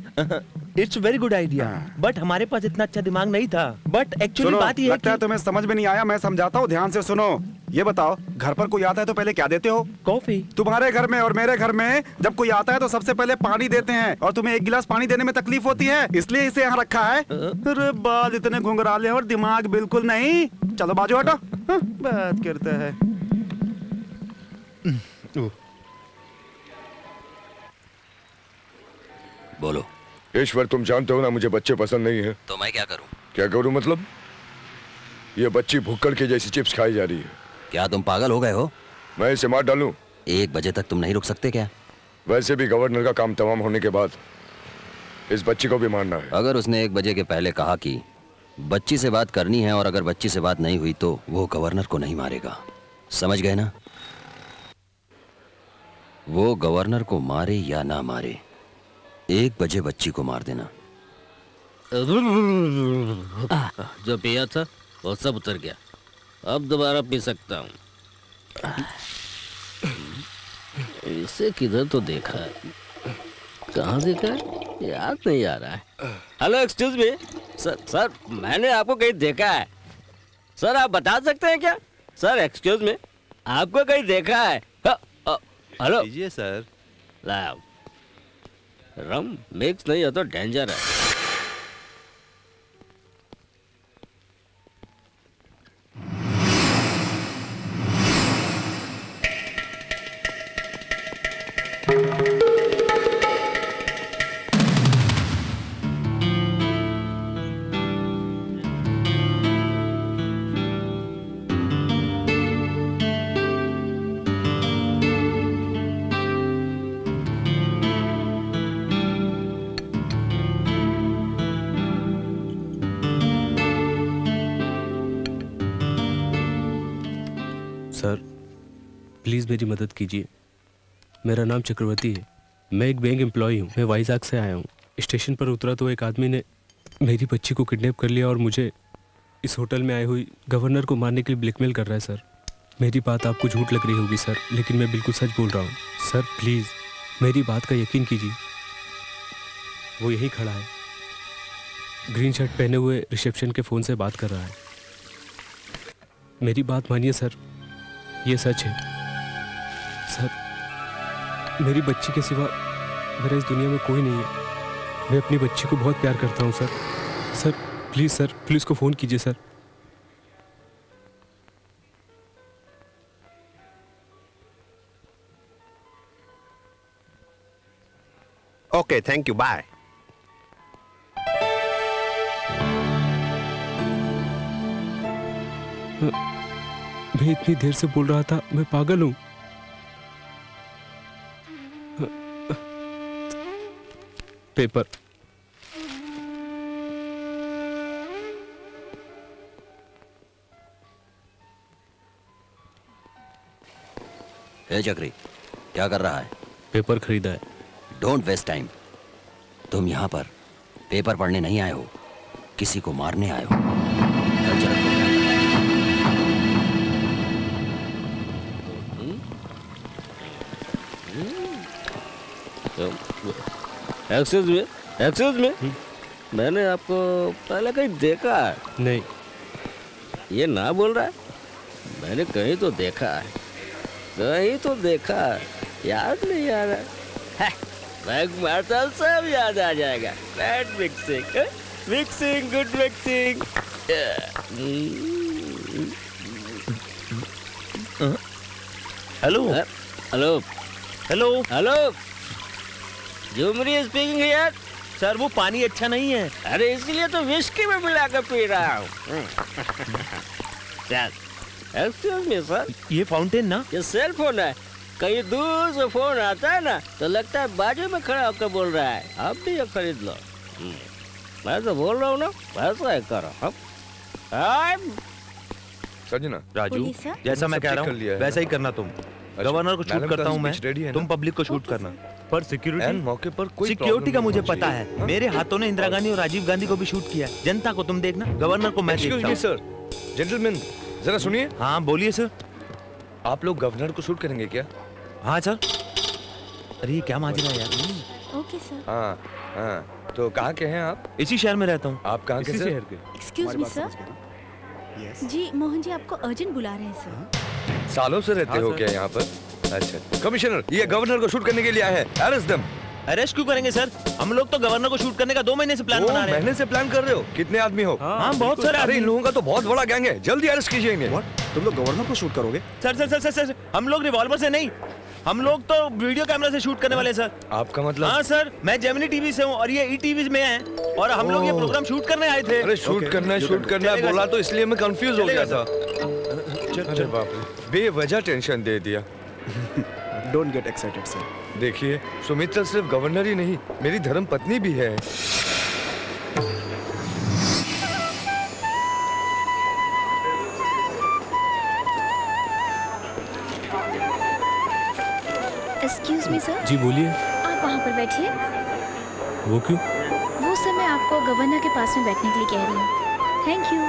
It's very good idea, but हमारे पास इतना अच्छा दिमाग नहीं था। बट एक्चुअली बात ये लगता है तुम्हें समझ में नहीं आया, मैं समझाता हूँ, ध्यान से सुनो। ये बताओ, घर पर कोई आता है तो पहले क्या देते हो? कॉफी। तुम्हारे घर में और मेरे घर में जब कोई आता है तो सबसे पहले पानी देते हैं, और तुम्हें एक गिलास पानी देने में तकलीफ होती है, इसलिए इसे यहाँ रखा है। अरे बाल इतने घुंघराले और दिमाग बिल्कुल नहीं। चलो बाजू हटो। बात करता है। बोलो। ईश्वर, तुम जानते हो ना मुझे बच्चे पसंद नहीं है। तो मैं क्या करूं? क्या करूं मतलब? ये बच्ची भुक्कड़ के जैसी चिप्स खाई जा रही है। क्या तुम पागल हो गए हो? मैं इसे मार डालूं? 1 बजे तक तुम नहीं रुक सकते क्या? वैसे भी गवर्नर का काम तमाम होने के बाद इस बच्ची को भी मारना है। अगर उसने 1 बजे के पहले कहा कि बच्ची से बात करनी है और अगर बच्ची से बात नहीं हुई तो वो गवर्नर को नहीं मारेगा, समझ गए ना? वो गवर्नर को मारे या ना मारे, 1 बजे बच्ची को मार देना। जो पिया था वो सब उतर गया, अब दोबारा पी सकता हूँ। इसे किधर तो देखा है, कहाँ देखा है याद नहीं आ रहा है। हेलो एक्सक्यूज मी सर, मैंने आपको कहीं देखा है सर, आप बता सकते हैं क्या? सर एक्सक्यूज मी, आपको कहीं देखा है? हेलो लीजिए सर। लाओ, रम मिक्स नहीं हो तो डेंजर है। सर प्लीज़ मेरी मदद कीजिए। मेरा नाम चक्रवर्ती है, मैं एक बैंक एम्प्लॉय हूँ। मैं वाइजाग से आया हूँ। स्टेशन पर उतरा तो एक आदमी ने मेरी बच्ची को किडनैप कर लिया और मुझे इस होटल में आए हुई गवर्नर को मारने के लिए ब्लैकमेल कर रहा है सर। मेरी बात आपको झूठ लग रही होगी सर, लेकिन मैं बिल्कुल सच बोल रहा हूँ। सर प्लीज़ मेरी बात का यकीन कीजिए। वो यहीं खड़ा है, ग्रीन शर्ट पहने हुए रिसेप्शन के फ़ोन से बात कर रहा है। मेरी बात मानिए सर, ये सच है सर। मेरी बच्ची के सिवा मेरा इस दुनिया में कोई नहीं है। मैं अपनी बच्ची को बहुत प्यार करता हूँ सर। सर प्लीज़ उसको फ़ोन कीजिए sir. Okay thank you, bye. मैं इतनी देर से बोल रहा था, मैं पागल हूँ। पेपर। ए चक्री, क्या कर रहा है? पेपर खरीदा है। Don't waste time. तुम यहाँ पर पेपर पढ़ने नहीं आए हो, किसी को मारने आए हो। एक्सक्यूज मी, मैंने आपको पहले कहीं देखा है। नहीं। ये ना बोल रहा है, मैंने कहीं तो देखा है, कहीं तो देखा है, याद नहीं आ रहा है। बैग मारता सब याद आ जाएगा। Bad mixing, mixing, good mixing. Hello hello hello hello, Jhumri speaking here. Sir वो पानी अच्छा नहीं है। अरे इसलिए तो विस्की में मिला कर पी रहा हूँ। एक्सक्यूज मी सर, ये फाउंटेन ना, ये सेल फोन है। कहीं दूर से फोन आता है ना तो लगता है बाजू में खड़ा होकर बोल रहा है, आप भी ये खरीद लो। मैं तो बोल रहा हूँ ना, वैसा ही करो। सजना, राजू जैसा मैं कह रहा हूँ वैसा ही करना। तुम गवर्नर को शूट करता हूँ मैं, तुम पब्लिक को शूट करना। पर सिक्योरिटी मौके पर कोई सिक्योरिटी का मुझे पता है। मेरे हाथों ने इंदिरा गांधी और राजीव गांधी को भी शूट किया। जनता को तुम देखना, गवर्नर को मैं देखता हूँ। सर, जेंटलमैन जरा सुनिए। हाँ बोलिए सर। आप लोग गवर्नर को शूट करेंगे क्या? हाँ सर। अरे ये क्या माजरा है यार। Okay sir. हाँ हाँ, तो कहाँ के हैं आप? इसी शहर में रहता हूँ। आप कहाँ के शहर के? Excuse me sir. जी मोहन जी आपको अर्जेंट बुला रहे हैं सर। सालों से रहते हो क्या यहाँ पर? अच्छा कमिश्नर, ये गवर्नर को शूट करने के लिए आए हैं। Arrest them. अरेस्ट क्यों करेंगे सर? हम लोग तो गवर्नर को शूट करने का 2 महीने से प्लान बना रहे हैं। 2 महीने से प्लान कर रहे हो? कितने आदमी हो? हाँ बहुत सारे। अरे इन लोगों का तो बहुत बड़ा गैंग है, जल्दी अरेस्ट कीजिए इन्हें। तुम लोग गवर्नर को शूट करोगे? सर सर सर सर, हम लोग रिवॉल्वर से नहीं, हम लोग तो वीडियो कैमरा से शूट करने वाले हैं सर। आपका मतलब? हाँ सर, मैं जेमिनी टीवी से हूँ और ये ईटीवी में है और हम लोग ये प्रोग्राम शूट करने आए थे। अरे शूट करना बोला तो इसलिए मैं कंफ्यूज हो गया था। चल बाप रे, बेवजह टेंशन दे दिया। Don't get excited sir. देखिए सुमित्रा सिर्फ गवर्नर ही नहीं, मेरी धर्म पत्नी भी है। Excuse me sir. जी बोलिए। आप वहाँ पर बैठिए। वो क्यों? वो सर मैं आपको गवर्नर के पास में बैठने के लिए कह रही हूँ। Thank you.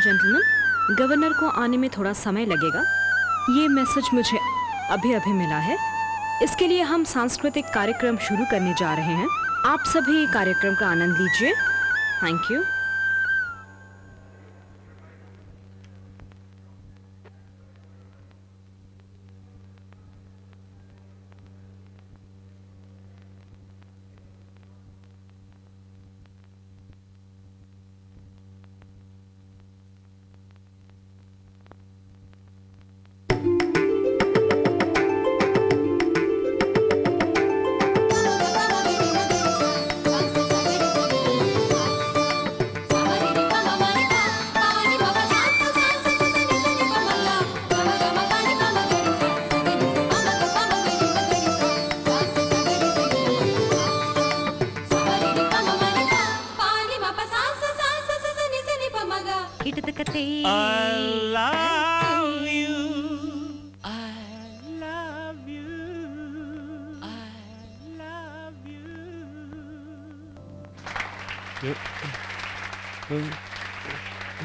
And gentleman, governor को आने में थोड़ा समय लगेगा। ये मैसेज मुझे अभी अभी मिला है। इसके लिए हम सांस्कृतिक कार्यक्रम शुरू करने जा रहे हैं। आप सभी कार्यक्रम का आनंद लीजिए। Thank you.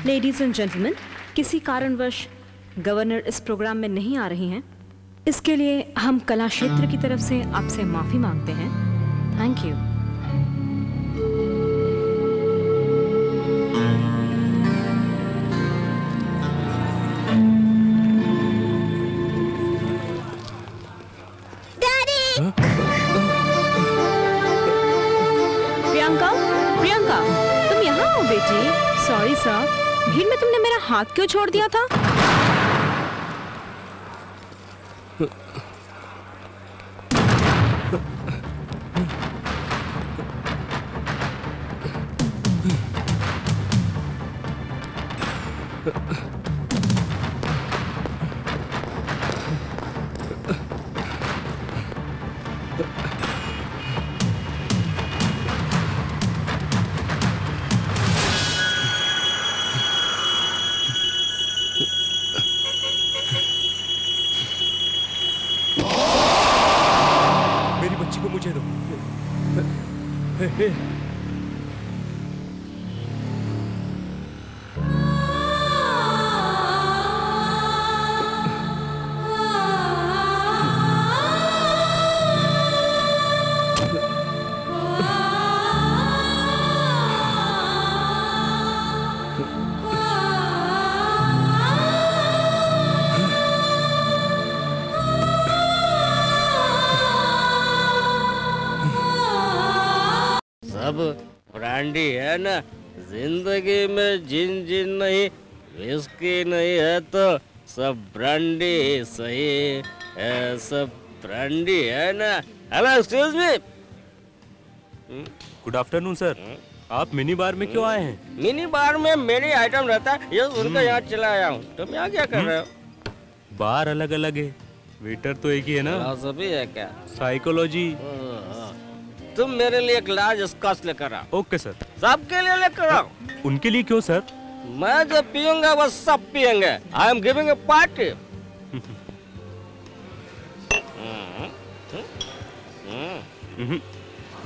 Ladies and gentleman, किसी कारणवश गवर्नर इस प्रोग्राम में नहीं आ रही हैं। इसके लिए हम कला क्षेत्र की तरफ से आपसे माफी मांगते हैं। Thank you. प्रियंका, प्रियंका, तुम यहाँ हो बेटी। सॉरी सर, भीड़ में तुमने मेरा हाथ क्यों छोड़ दिया था? सब ब्रांडी है ना, जिंदगी में जिन जिन नहीं, विस्की नहीं है तो सब ब्रांडी ही सही है, सब ब्रांडी है ना। हेलो, एक्सक्यूज मी। Good afternoon sir. आप मिनी बार में क्यों आए हैं? मिनी बार में मेरी आइटम रहता है, ये सुनकर यहाँ चला आया हूँ। तुम यहाँ क्या कर रहे हो? बार अलग अलग है, वेटर तो एक ही है ना। फिलॉसफी है क्या? साइकोलॉजी। तुम मेरे लिए एक लार्ज स्कॉच लेकर आओ। Okay sir. सबके लिए लेकर आओ। उनके लिए क्यों सर? मैं जो पीऊंगा वो सब पियेंगे। I am giving a party.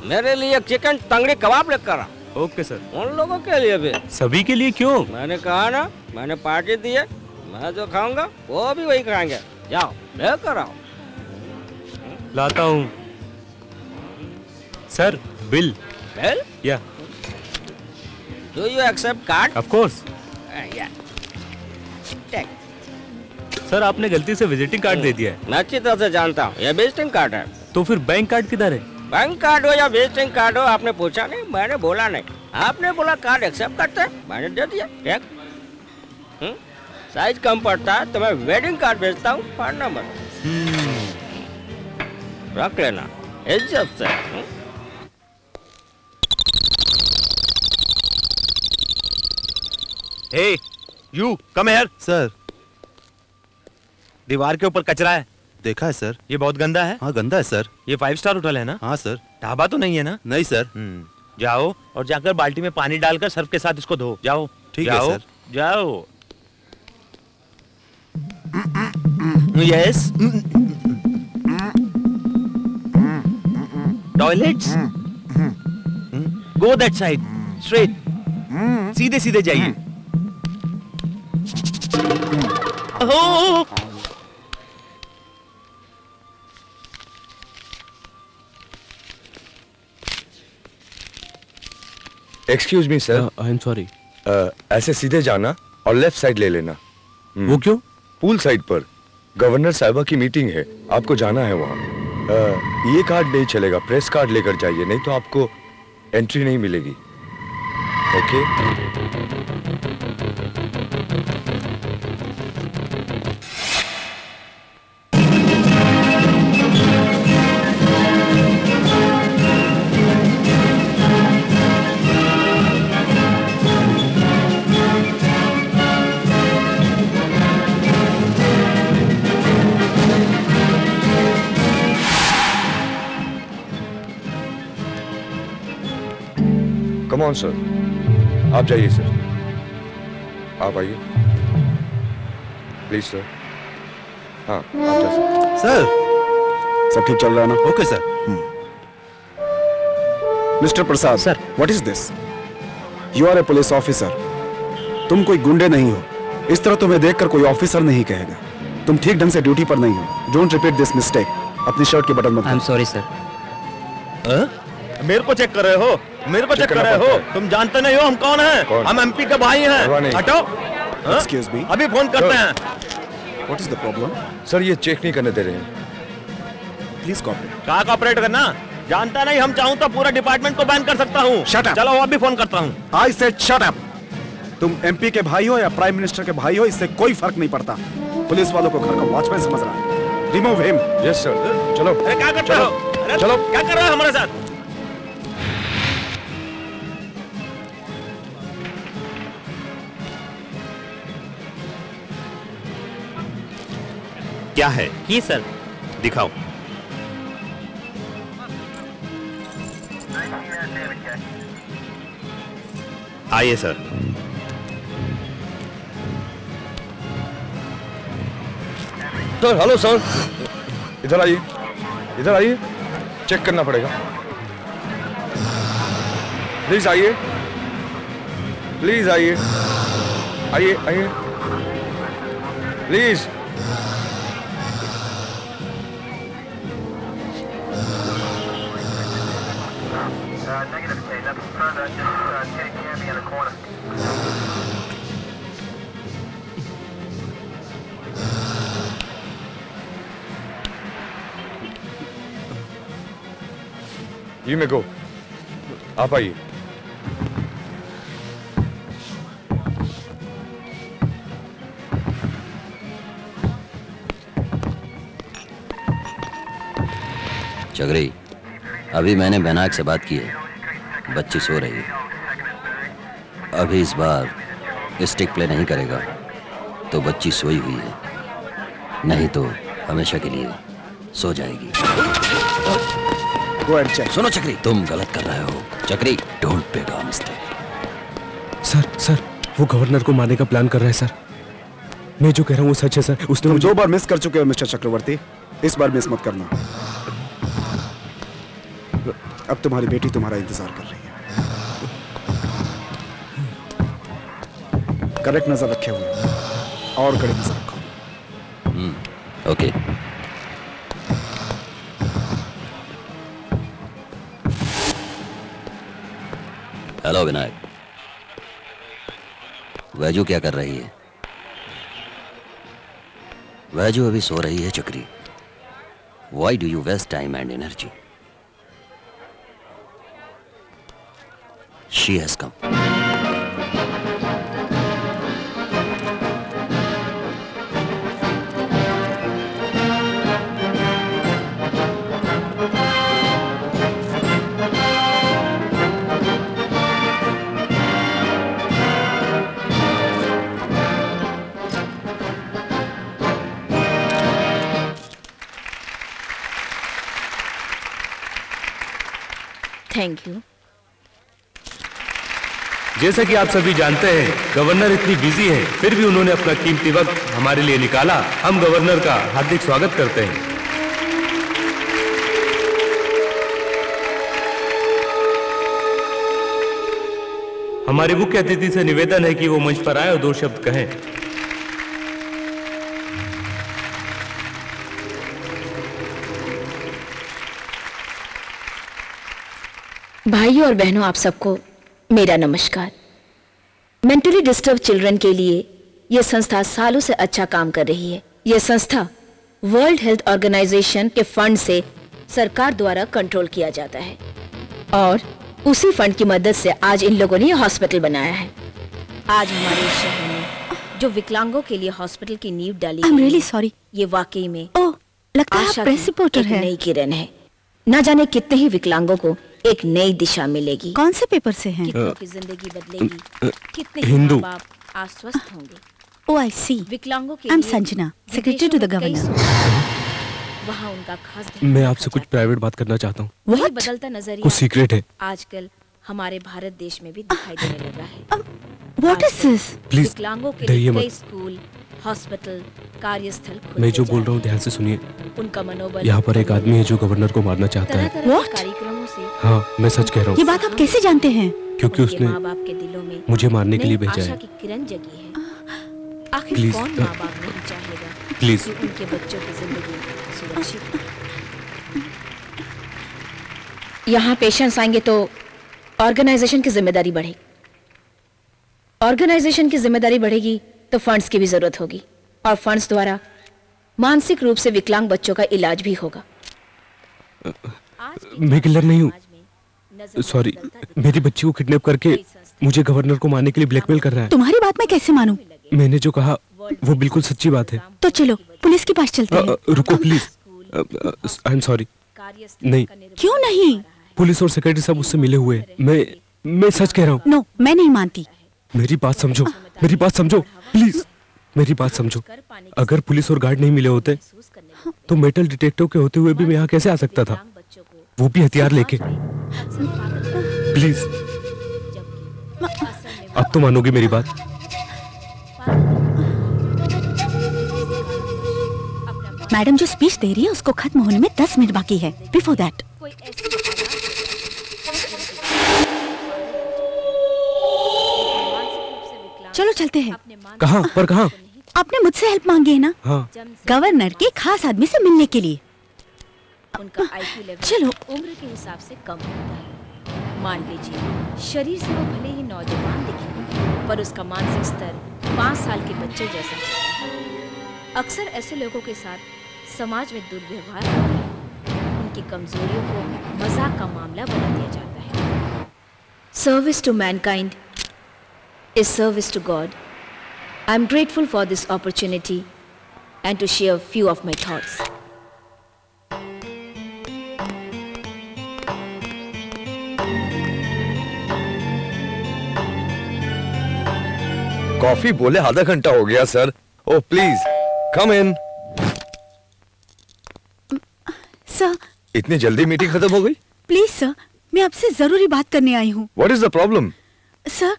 मेरे लिए चिकन तंगड़ी कबाब लेकर आओ। Okay sir. उन लोगों के लिए भी। सभी के लिए क्यों? मैंने कहा ना, मैंने पार्टी दी है, मैं जो खाऊंगा वो भी वही खाएंगे। जाओ लेकर आओ। लाता हूँ sir. Bill. Bill? Yeah. Do you accept card? Of course. Yeah. Take. Sir आपने गलती से विजिटिंग कार्ड दे दिया है। मैं अच्छी तरह से जानता हूँ, ये विजिटिंग कार्ड है। तो फिर बैंक कार्ड किधर है? बैंक कार्ड हो या विजिटिंग कार्ड हो, आपने पूछा नहीं, मैंने बोला नहीं। आपने बोला कार्ड एक्सेप्ट करते हैं, मैंने दे दिया। टेक। साइज कम पड़ता है तो मैं वेडिंग कार्ड भेजता हूँ, पढ़ना मत। रख लेना इज्जत से। Hey, you come here, sir. दीवार के ऊपर कचरा है। देखा है सर। ये बहुत गंदा है। हाँ गंदा है सर। ये 5 स्टार होटल है ना? हाँ सर। ढाबा तो नहीं है ना? नहीं सर। जाओ और जाकर बाल्टी में पानी डालकर सर्फ के साथ इसको धो। जाओ। ठीक है सर। जाओ। Yes. Toilets. Go that side, straight. सीधे सीधे जाइए। Excuse me sir, I am sorry. ऐसे सीधे जाना और लेफ्ट साइड ले लेना। वो क्यों? पूल साइड पर गवर्नर साहिबा की मीटिंग है, आपको जाना है वहाँ। ये कार्ड नहीं चलेगा, प्रेस कार्ड लेकर जाइए, नहीं तो आपको एंट्री नहीं मिलेगी। ओके? कम ऑन सर, आप जाइए सर, आप आइए प्लीज सर। हाँ आप जा सकते। सर सब ठीक चल रहा है ना? Okay sir. Mister Prasad sir, what is this? You are a police officer, तुम कोई गुंडे नहीं हो। इस तरह तुम्हें देखकर कोई ऑफिसर नहीं कहेगा। तुम ठीक ढंग से ड्यूटी पर नहीं हो। Don't repeat this mistake. अपनी शर्ट के बटन मत। आई एम सॉरी सर। मेरे को चेक कर रहे हो? मेरे को चेक कर रहे हो? तुम जानते नहीं हो हम कौन हैं? हम एमपी के भाई हैं। हटो। एक्सक्यूज मी, अभी फोन करते हैं। What is the problem? Sir ये चेक नहीं करने दे रहे हैं। Please cooperate. कहाँ कॉपरेट करना? जानता नहीं, हम चाहूँ तो पूरा डिपार्टमेंट को बैन कर सकता हूँ। Shut up. चलो अभी फोन करता हूँ। I said shut up. तुम एमपी के भाई हो या प्राइम मिनिस्टर के भाई हो, इससे कोई फर्क नहीं पड़ता। पुलिस वालों को घर का वॉचमैन समझ रहा है। Remove him. Yes sir. चलो। अरे क्या करते हो? अरे चलो, क्या कर रहा है हमारे साथ? क्या है? की सर। दिखाओ। आइए सर। सर हेलो सर, इधर आइए, इधर आइए, चेक करना पड़ेगा। प्लीज आइए, प्लीज आइए, आइए आइए प्लीज। You may go. आप आइए। चगरी, अभी मैंने बैनाक से बात की है, बच्ची सो रही है। अभी इस बार स्टिक प्ले नहीं करेगा तो बच्ची सोई हुई है, नहीं तो हमेशा के लिए सो जाएगी। सुनो चक्री, तुम गलत कर रहे हो। चक्री, don't make a mistake. Sir वो गवर्नर को मारने का प्लान कर रहा है सर। मैं जो कह रहा हूँ वो सच है सर। उसने तुम 2 बार मिस कर चुके हो मिस्टर चक्रवर्ती, इस बार मिस मत करना। अब तुम्हारी बेटी तुम्हारा इंतजार कर रही है। करेक्ट नजर रखे हुए और कड़ी नजर रखो। ओके। हेलो विनायक, वैजू क्या कर रही है? वैजू अभी सो रही है चक्री। Why do you waste time and energy? She has come. Thank you. जैसा कि आप सभी जानते हैं, गवर्नर इतनी बिजी हैं, फिर भी उन्होंने अपना कीमती वक्त हमारे लिए निकाला। हम गवर्नर का हार्दिक स्वागत करते हैं। हमारे मुख्य अतिथि से निवेदन है कि वो मंच पर आए और 2 शब्द कहें। भाइयों और बहनों, आप सबको मेरा नमस्कार। मेंटली डिस्टर्ब चिल्ड्रन के लिए यह संस्था सालों से अच्छा काम कर रही है। यह संस्था वर्ल्ड हेल्थ ऑर्गेनाइजेशन के फंड से सरकार द्वारा कंट्रोल किया जाता है और उसी फंड की मदद से आज इन लोगों ने यह हॉस्पिटल बनाया है। आज हमारे शहर में जो विकलांगों के लिए हॉस्पिटल की नींव डाली I'm really sorry. ये वाकई में लगता है आप प्रेस रिपोर्टर हैं। नई किरण है। न जाने कितने ही विकलांगों को एक नई दिशा मिलेगी। कौन से पेपर से हैं? कितनों की जिंदगी बदलेगी, कितने ही हिंदू। माँ बाप आश्वस्त होंगे। Oh, I see. विकलांगों के I'm लिए Sanjana, secretary to the governor. वहाँ उनका खास मैं आपसे कुछ प्राइवेट बात करना चाहता हूँ। वही बदलता नजरिया कुछ सीक्रेट है। आजकल हमारे भारत देश में भी दिखाई देने लगा है। What is this? Please, विकलांगों के डरिए लिए मत। कई स्कूल, हॉस्पिटल, कार्यस्थल खुलते मैं जो जा बोल रहा हूँ ध्यान से सुनिए। उनका मनोबल यहाँ पर एक आदमी है जो गवर्नर को मारना चाहता तरह है। तरह के कार्यक्रमों से हाँ, मैं सच कह रहा ये हूँ, बात आप कैसे जानते हैं? क्योंकि उसने माँ बाप के दिलों में मुझे मारने के लिए नई भेजा आशा है। की किरण जगी है। आखिर Please, कौन माँ बाप नहीं चाहेगा Please. कि उनके बच्चों की जिंदगी सुरक्षित हो। यहाँ पेशेंट्स आएंगे तो ऑर्गेनाइजेशन की जिम्मेदारी बढ़ेगी। ऑर्गेनाइजेशन की जिम्मेदारी बढ़ेगी तो फंड्स की भी जरूरत होगी और फंड्स द्वारा मानसिक रूप से विकलांग बच्चों का इलाज भी होगा। मैं किलर नहीं हूँ। सॉरी, मेरी बच्ची को किडनैप करके मुझे गवर्नर को मारने के लिए ब्लैकमेल कर रहा है। तुम्हारी बात मैं कैसे मानूं? मैंने जो कहा वो बिल्कुल सच्ची बात है। तो चलो पुलिस के पास चलते हैं। रुको प्लीज। I am sorry. नहीं, क्यों नहीं? पुलिस और सेक्रेटरी सब उससे मिले हुए हैं। मैं सच कह रहा हूँ। नो, मैं नहीं मानती। मेरी बात समझो, मेरी बात समझो प्लीज, मेरी बात समझो। अगर पुलिस और गार्ड नहीं मिले होते तो मेटल डिटेक्टिव के होते हुए भी मैं यहाँ कैसे आ सकता था, वो भी हथियार लेके। प्लीज, अब तो मानोगी मेरी बात। मैडम जो स्पीच दे रही है उसको खत्म होने में 10 मिनट बाकी है। बिफोर दैट चलो चलते हैं। कहाँ पर कहाँ? आपने मुझसे हेल्प मांगी है ना? हाँ। गवर्नर के खास आदमी से मिलने के लिए। उनका IQ लेवल चलो। उम्र के हिसाब से कम होता है। मान लीजिए शरीर से वो भले ही नौजवान दिखे पर उसका मानसिक स्तर 5 साल के बच्चे जैसा होता है। अक्सर ऐसे लोगों के साथ समाज में दुर्व्यवहार होता है। उनकी कमजोरियों को मजाक का मामला बना दिया जाता है। Service to mankind is service to God. I am grateful for this opportunity and to share a few of my thoughts. Coffee बोले आधा घंटा हो गया sir. Oh please come in. Sir, इतनी जल्दी मीटिंग खत्म हो गई? प्लीज सर, मैं आपसे जरूरी बात करने आई हूँ। What is the problem? Sir,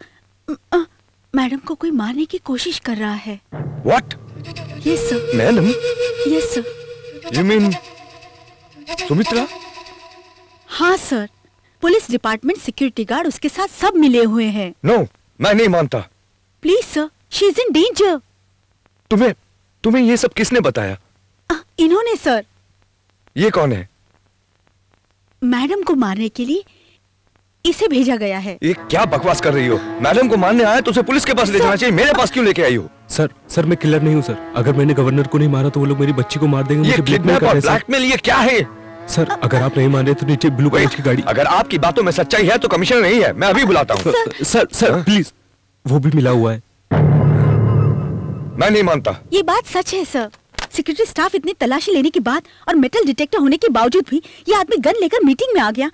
madam को कोई मारने की कोशिश कर रहा है। What? Yes sir. Madam? Yes sir. You mean Sumitra? हाँ sir, police department security guard उसके साथ सब मिले हुए हैं। नो, मैं नहीं मानता। Please sir, she is in danger. तुम्हें ये सब किसने बताया? इन्होंने सर। ये कौन है? मैडम को मारने के लिए इसे भेजा गया है। ये क्या बकवास कर रही हो? मैडम को मारने आया तो उसे पुलिस के पास ले जाना चाहिए, मेरे पास क्यों लेके आई हो? सर मैं किलर नहीं हूँ सर। अगर मैंने गवर्नर को नहीं मारा तो वो लोग मेरी बच्ची को मार देंगे। ये किडनैप और ब्लैकमेल ये क्या है? सर अगर आप नहीं मान रहे तो नीचे ब्लू कलर की गाड़ी। अगर आपकी बातों में सच्चाई है तो कमिश्नर नहीं है, मैं अभी बुलाता हूँ। सर प्लीज, वो भी मिला हुआ है। मैं नहीं मानता। ये बात सच है सर। सिक्योरिटी स्टाफ इतनी तलाशी लेने के बाद और मेटल डिटेक्टर होने के बावजूद भी ये आदमी गन लेकर मीटिंग में आ गया।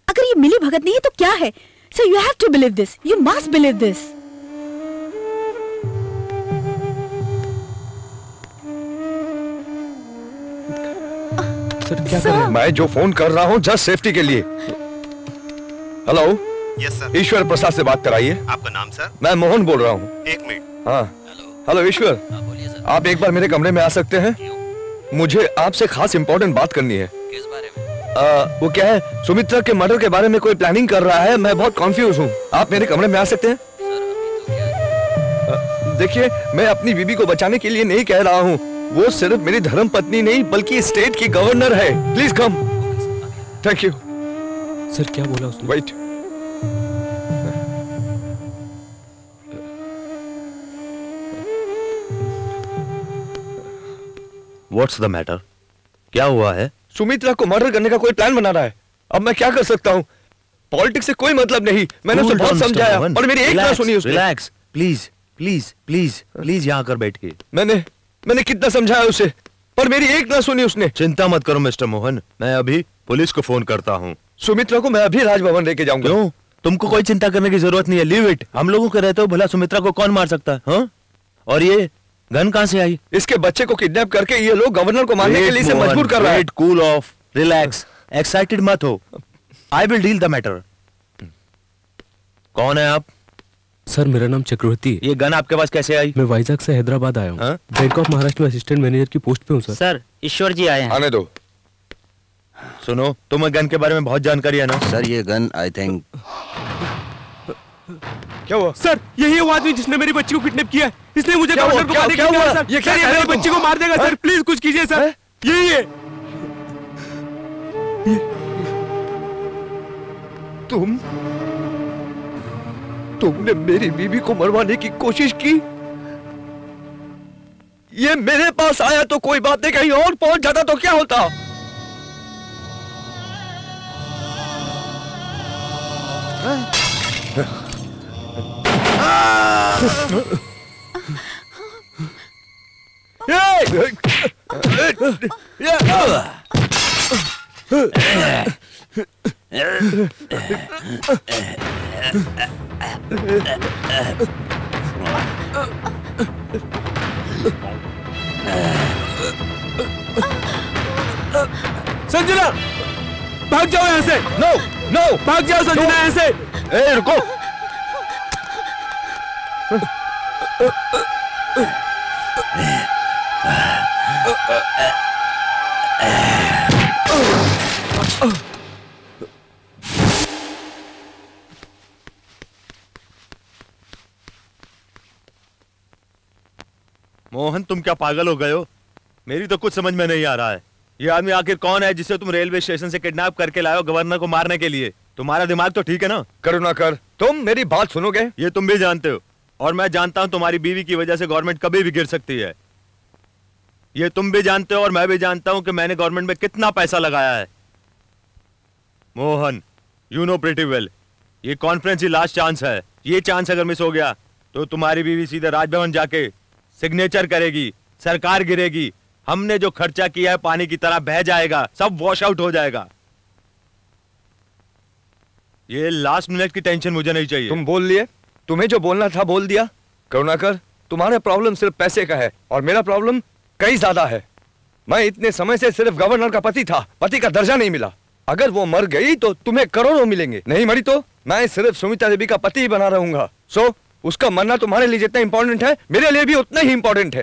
अगर ये मिली भगत नहीं है तो क्या है? Sir you have to believe this, you must believe this. Sir क्या कर रहे हैं? मैं जो फोन कर रहा हूँ जस्ट सेफ्टी के लिए। Hello. Yes sir. Ishwar Prasad से बात कराइए। आपका नाम सर? मैं मोहन बोल रहा हूँ। एक मिनट। हाँ हेलो ईश्वर, आप एक बार मेरे कमरे में आ सकते हैं? मुझे आपसे खास इंपॉर्टेंट बात करनी है। किस बारे में? वो क्या है, सुमित्रा के मर्डर के बारे में कोई प्लानिंग कर रहा है। मैं बहुत कंफ्यूज हूँ। आप मेरे कमरे में आ सकते हैं? देखिए, मैं अपनी बीबी को बचाने के लिए नहीं कह रहा हूँ। वो सिर्फ मेरी धर्म पत्नी नहीं बल्कि स्टेट की गवर्नर है। Please come. Thank you. Sir क्या बोला उसने? वेट। What's the matter? क्या हुआ है? सुमित्रा को मर्डर करने का कोई प्लान बना रहा है। अब मैं क्या कर सकता हूँ? पॉलिटिक्स से कोई मतलब नहीं। मैंने उसे बहुत समझाया और मेरी एक ना सुनी उसने। Relax, please please please please यहाँ कर बैठ के। मैंने कितना समझाया उसे, पर मेरी एक ना सुनी उसने। चिंता मत करो मिस्टर मोहन, मैं अभी पुलिस को फोन करता हूँ। सुमित्रा को मैं अभी राजभवन लेके जाऊंगा। क्यों? तुमको कोई चिंता करने की जरूरत नहीं है, लीव इट। हम लोगों के रहते हो भला सुमित्रा को कौन मार सकता है? हाँ? और ये गन कहाँ से आई? इसके बच्चे को किडनैप करके ये लोग गवर्नर को मारने के लिए इसे मजबूर कर रहा है। कूल ऑफ, रिलैक्स, एक्साइटेड मत हो। I will deal the matter. कौन है आप? सर मेरा नाम चक्रवर्ती। ये गन आपके पास कैसे आई? मैं वाइजैक से हैदराबाद आया हूँ। बैंक ऑफ महाराष्ट्र में असिस्टेंट मैनेजर की पोस्ट पे हूँ सर। सर ईश्वर जी आए हैं। आने दो। सुनो, तुम्हें गन के बारे में बहुत जानकारी है ना? सर ये गन आई थिंक। क्या हुआ? सर यही वो आदमी जिसने मेरी बच्ची को किडनैप किया है, इसलिए मुझे गवर्नर को मारने के लिए आया सर। ये मेरी बच्ची को मार देगा सर, प्लीज कुछ कीजिए सर। यही है। तुमने मेरी बीवी को मरवाने की कोशिश की। ये मेरे पास आया तो कोई बात नहीं, कहीं और पहुंच जाता तो क्या होता? संजना भाग जाओ यहाँ से। नो नो भाग जाओ संजना यहाँ से। ए रुको। मोहन तुम क्या पागल हो गए हो? मेरी तो कुछ समझ में नहीं आ रहा है। ये आदमी आखिर कौन है जिसे तुम रेलवे स्टेशन से किडनैप करके लाए हो गवर्नर को मारने के लिए? तुम्हारा दिमाग तो ठीक है ना? करुणाकर तुम मेरी बात सुनोगे? ये तुम भी जानते हो और मैं जानता हूं तुम्हारी बीवी की वजह से गवर्नमेंट कभी भी गिर सकती है। ये तुम भी जानते हो और मैं भी जानता हूं कि मैंने गवर्नमेंट में कितना पैसा लगाया है। Mohan you know pretty well, ये कॉन्फ्रेंस ही लास्ट चांस है। ये चांस अगर मिस हो गया तो तुम्हारी बीवी सीधे राजभवन जाके सिग्नेचर करेगी, सरकार गिरेगी, हमने जो खर्चा किया है पानी की तरह बह जाएगा, सब वॉश आउट हो जाएगा। ये लास्ट मिनट की टेंशन मुझे नहीं चाहिए। तुम बोल लिए, तुम्हें जो बोलना था बोल दिया। करुणाकर तुम्हारा प्रॉब्लम सिर्फ पैसे का है और मेरा प्रॉब्लम कई ज्यादा है। मैं इतने समय से सिर्फ गवर्नर का पति था, पति का दर्जा नहीं मिला। अगर वो मर गई तो तुम्हें करोड़ों मिलेंगे, नहीं मरी तो मैं सिर्फ सुमित्रा देवी का पति ही बना रहूंगा। सो उसका मरना तुम्हारे लिए जितना इंपॉर्टेंट है मेरे लिए भी उतना ही इंपॉर्टेंट है।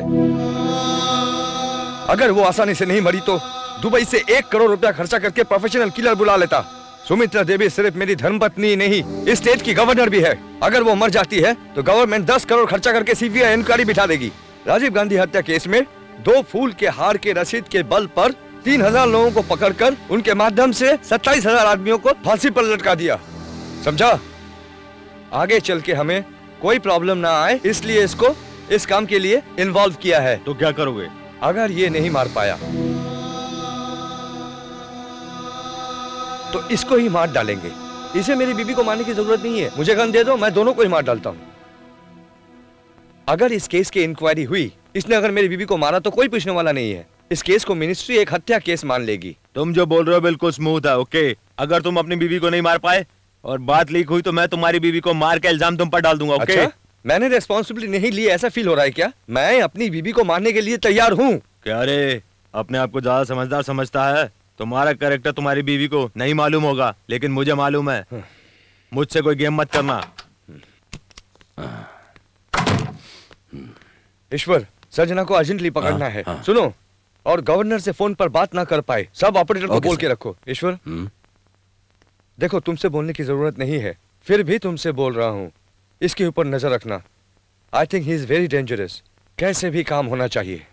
अगर वो आसानी से नहीं मरी तो दुबई से 1 करोड़ रुपया खर्चा करके प्रोफेशनल किलर बुला लेता। सुमित्रा देवी सिर्फ मेरी धर्मपत्नी नहीं, इस स्टेट की गवर्नर भी है। अगर वो मर जाती है तो गवर्नमेंट 10 करोड़ खर्चा करके सीबीआई इंक्वायरी बिठा देगी। राजीव गांधी हत्या केस में 2 फूल के हार के रसीद के बल पर 3000 लोगों को पकड़कर उनके माध्यम से 27,000 आदमियों को फांसी पर लटका दिया। समझा? आगे चल के हमें कोई प्रॉब्लम ना आए इसलिए इसको इस काम के लिए इन्वॉल्व किया है। तो क्या करोगे? अगर ये नहीं मार पाया तो इसको ही मार डालेंगे। इसे मेरी बीबी को मारने की जरूरत नहीं है, मुझे गन दे दो, मैं दोनों को ही मार डालता हूँ। अगर इस केस की इंक्वायरी हुई, इसने अगर मेरी बीबी को मारा तो कोई पूछने वाला नहीं है। इस केस को मिनिस्ट्री एक हत्या केस मान लेगी। तुम जो बोल रहे हो बिल्कुल स्मूथ है, ओके। अगर तुम अपनी बीवी को नहीं मार पाए और बात लीक हुई तो मैं तुम्हारी बीवी को मार के इल्जाम तुम पर डाल दूंगा, ओके? अच्छा? मैंने रेस्पॉन्सिबिलिटी नहीं ली, ऐसा फील हो रहा है क्या? मैं अपनी बीबी को मारने के लिए तैयार हूँ। क्या रे, अपने आप को ज्यादा समझदार समझता है? तुम्हारा कैरेक्टर तुम्हारी बीवी को नहीं मालूम होगा, लेकिन मुझे मालूम है। मुझसे कोई गेम मत करना। ईश्वर, संजना को अर्जेंटली पकड़ना है। सुनो, और गवर्नर से फोन पर बात ना कर पाए सब ऑपरेटर को बोल के रखो। ईश्वर देखो, तुमसे बोलने की जरूरत नहीं है, फिर भी तुमसे बोल रहा हूँ, इसके ऊपर नजर रखना। I think he is very dangerous. कैसे भी काम होना चाहिए।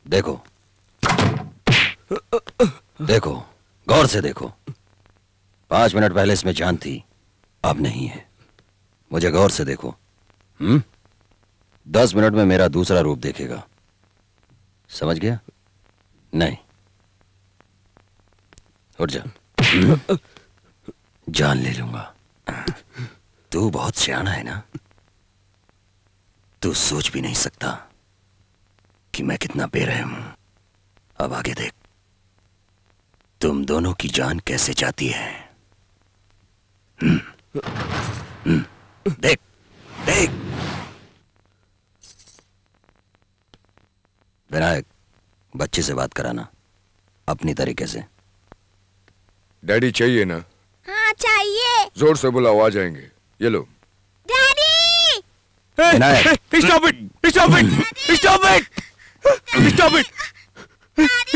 देखो देखो, गौर से देखो, 5 मिनट पहले इसमें जान थी, अब नहीं है। मुझे गौर से देखो। 10 मिनट में मेरा दूसरा रूप देखेगा, समझ गया? नहीं, उठ जा। जान ले लूंगा। तू बहुत सियाना है ना? तू सोच भी नहीं सकता कि मैं कितना बेरहम हूं। अब आगे देख, तुम दोनों की जान कैसे जाती है। देख देख। विनायक, बच्चे से बात कराना अपनी तरीके से। डैडी चाहिए ना? हाँ चाहिए। जोर से बुलाओ, आ जाएंगे। ये लो। Daddy! Vinayak, stop it! Stop it! Stop it! Stop it!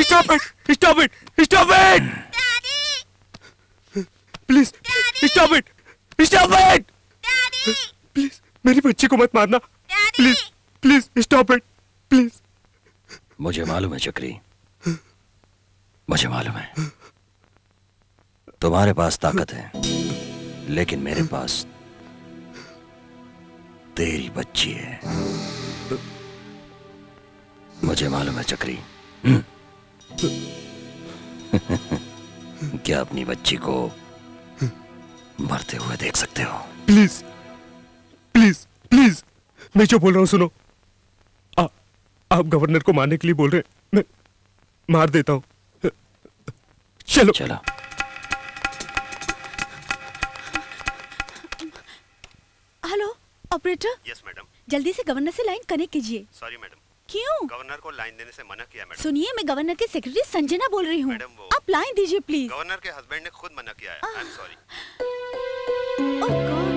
Stop it! Stop it! Stop it! Please stop it! Stop it! Please मेरी बच्ची को मत मारना। Please please stop it please. मुझे मालूम है चक्री, मुझे मालूम है तुम्हारे पास ताकत है, लेकिन मेरे पास तेरी बच्ची है। मुझे मालूम है चक्री। क्या अपनी बच्ची को मरते हुए देख सकते हो? प्लीज प्लीज प्लीज, मैं जो बोल रहा हूं सुनो। आप गवर्नर को मारने के लिए बोल रहे हैं, मैं मार देता हूं। चलो चलो। Hello operator. Yes madam. जल्दी से गवर्नर से लाइन कनेक्ट कीजिए। Sorry madam. क्यों? गवर्नर को लाइन देने से मना किया मैडम। सुनिए, मैं गवर्नर की सेक्रेटरी संजना बोल रही हूँ। आप लाइन दीजिए प्लीज। गवर्नर के हस्बैंड ने खुद मना किया है। आई एम सॉरी। Oh God.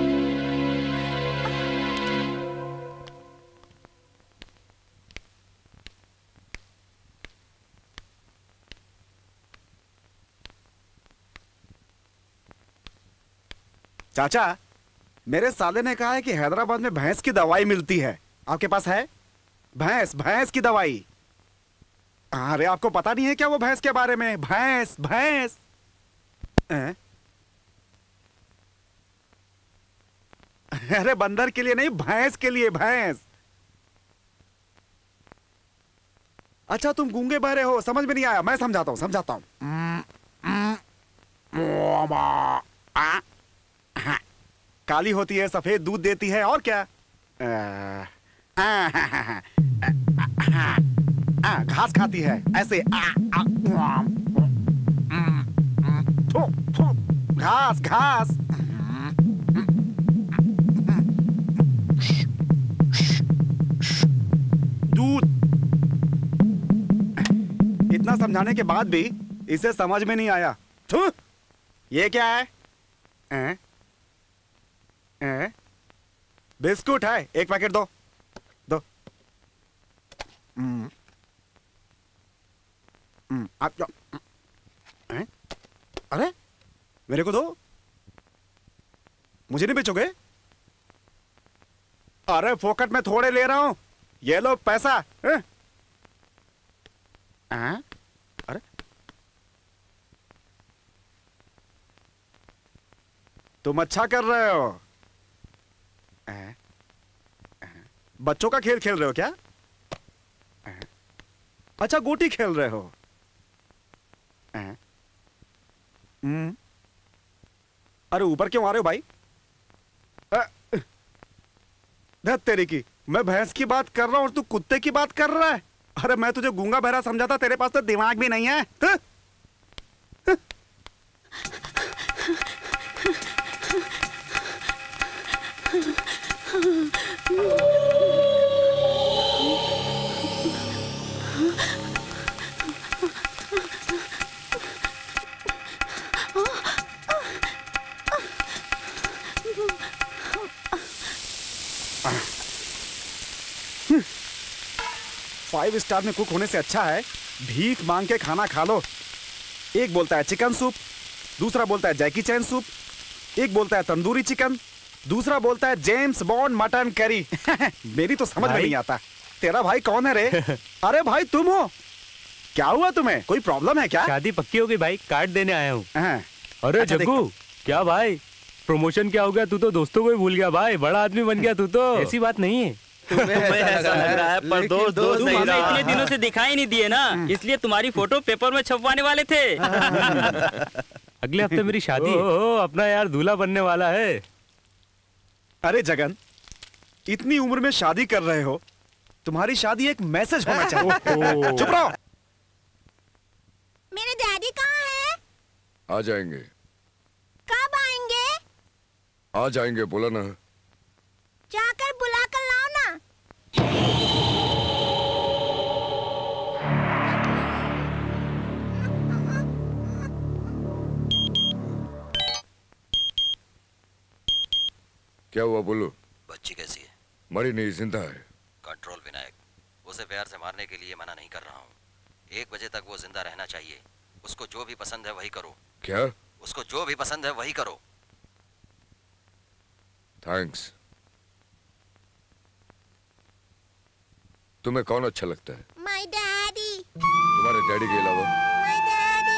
चाचा, मेरे साले ने कहा है कि हैदराबाद में भैंस की दवाई मिलती है। आपके पास है? भैंस की दवाई। अरे आपको पता नहीं है क्या वो भैंस के बारे में? भैंस अरे बंदर के लिए नहीं, भैंस के लिए, भैंस। अच्छा तुम गूंगे बहरे हो, समझ में नहीं आया। मैं समझाता हूं। काली होती है, सफेद दूध देती है, और क्या? घास खाती है ऐसे। घास घास। दूध। इतना समझाने के बाद भी इसे समझ में नहीं आया। ये क्या है? बिस्कुट है, एक पैकेट दो। आप जो अरे मेरे को दो, मुझे नहीं बेचोगे? अरे फोकट में थोड़े ले रहा हूं, ये लो पैसा। अरे तुम अच्छा कर रहे हो। बच्चों का खेल खेल रहे हो क्या? अच्छा गोटी खेल रहे हो। अरे ऊपर क्यों आ रहे हो भाई? धत तेरी की, मैं भैंस की बात कर रहा हूं और तू कुत्ते की बात कर रहा है। अरे मैं तुझे गूंगा बहरा समझा था, तेरे पास तो दिमाग भी नहीं है। फाइव स्टार में कुक होने से अच्छा है भीख मांग के खाना खा लो। एक बोलता है चिकन सूप, दूसरा बोलता है जैकी चैन सूप, एक बोलता है तंदूरी चिकन, दूसरा बोलता है जेम्स बॉन्ड मटन करी। मेरी तो समझ में नहीं आता। तेरा भाई कौन है रे? अरे भाई तुम हो क्या हुआ तुम्हें? कोई प्रॉब्लम है क्या? शादी पक्की हो गई भाई, कार्ड देने आया हूँ। अरे अच्छा, जग्गू, क्या भाई प्रमोशन क्या हो गया? तू तो दोस्तों को ही भूल गया भाई, बड़ा आदमी बन गया तू तो। ऐसी बात नहीं है। तुम्हें ऐसा लग रहा है, पर दोस्त तुम हमें इतने दिनों से दिखाई नहीं दिए ना, इसलिए तुम्हारी फोटो पेपर में छपवाने वाले थे। अगले हफ्ते मेरी शादी है। अपना यार दूल्हा बनने वाला है। अरे जगन, इतनी उम्र में शादी कर रहे हो, तुम्हारी शादी एक मैसेज होना चाहिए। चुप रहो। मेरे डैडी कहाँ है? आ जाएंगे। कब आएंगे? आ जाएंगे बोला ना। जाकर बुला कर लाओ ना। क्या हुआ बोलो? बच्ची कैसी है? मरी नहीं, जिंदा है। कंट्रोल विनायक, उसे प्यार से मारने के लिए मना नहीं कर रहा हूँ। 1 बजे तक वो जिंदा रहना चाहिए। उसको जो भी पसंद है वही करो। क्या? उसको जो भी पसंद है वही करो। थैंक्स। तुम्हें कौन अच्छा लगता है? My daddy. तुम्हारे डैडी के अलावा? My daddy.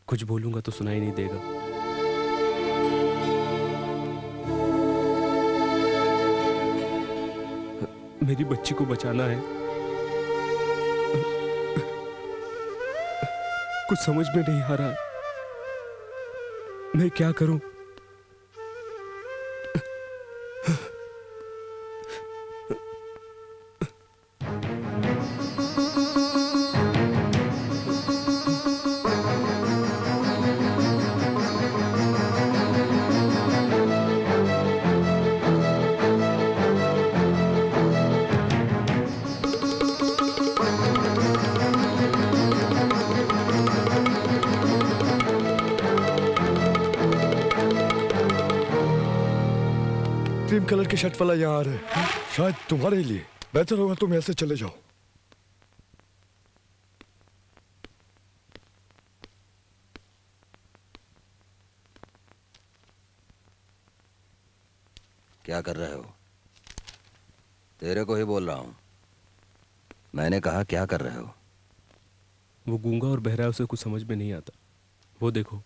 कुछ बोलूंगा तो सुनाई नहीं देगा। मेरी बच्ची को बचाना है। कुछ समझ में नहीं आ रहा, मैं क्या करूं? क्रीम कलर की शर्ट वाला यहाँ आ रहा है, शायद तुम्हारे लिए। बेहतर होगा तुम ऐसे चले जाओ। क्या कर रहे हो? तेरे को ही बोल रहा हूँ। मैंने कहा क्या कर रहे हो? वो गूंगा और बहरा है, उसे कुछ समझ में नहीं आता। वो देखो।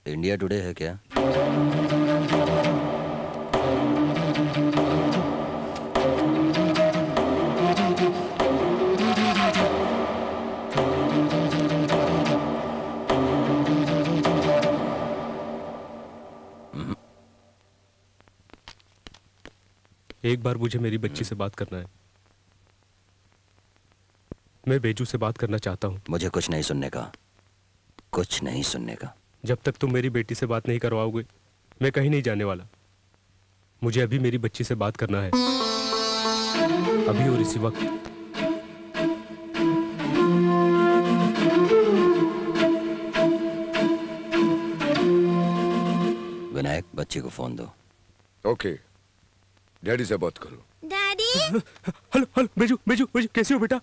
इंडिया टुडे है क्या? एक बार मुझे मेरी बच्ची से बात करना है। मैं बेजू से बात करना चाहता हूँ। मुझे कुछ नहीं सुनने का, कुछ नहीं सुनने का। जब तक तुम मेरी बेटी से बात नहीं करवाओगे, मैं कहीं नहीं जाने वाला। मुझे अभी मेरी बच्ची से बात करना है, अभी और इसी वक्त। विनायक, बच्ची को फोन दो। ओके, डैडी से बात करो। Daddy. Hello hello, Beju Beju Beju, कैसे हो बेटा?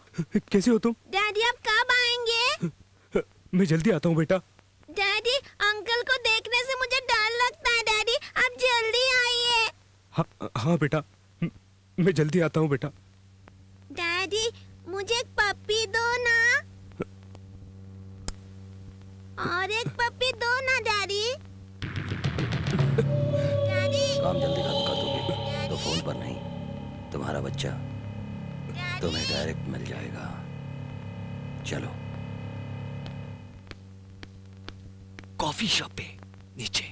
कैसे हो तुम? डैडी आप कब आएंगे? मैं जल्दी आता हूँ बेटा। डैडी, अंकल को देखने से मुझे डर लगता है। डैडी आप जल्दी आइए। हाँ बेटा, मैं जल्दी आता हूँ बेटा। डैडी मुझे एक पप्पी दो ना, और एक पप्पी दो ना डैडी। डैडी काम जल्दी खत्म कर दोगे तो फोन पर नहीं, तुम्हारा बच्चा तुम्हें डायरेक्ट मिल जाएगा। चलो कॉफी शॉप पे नीचे।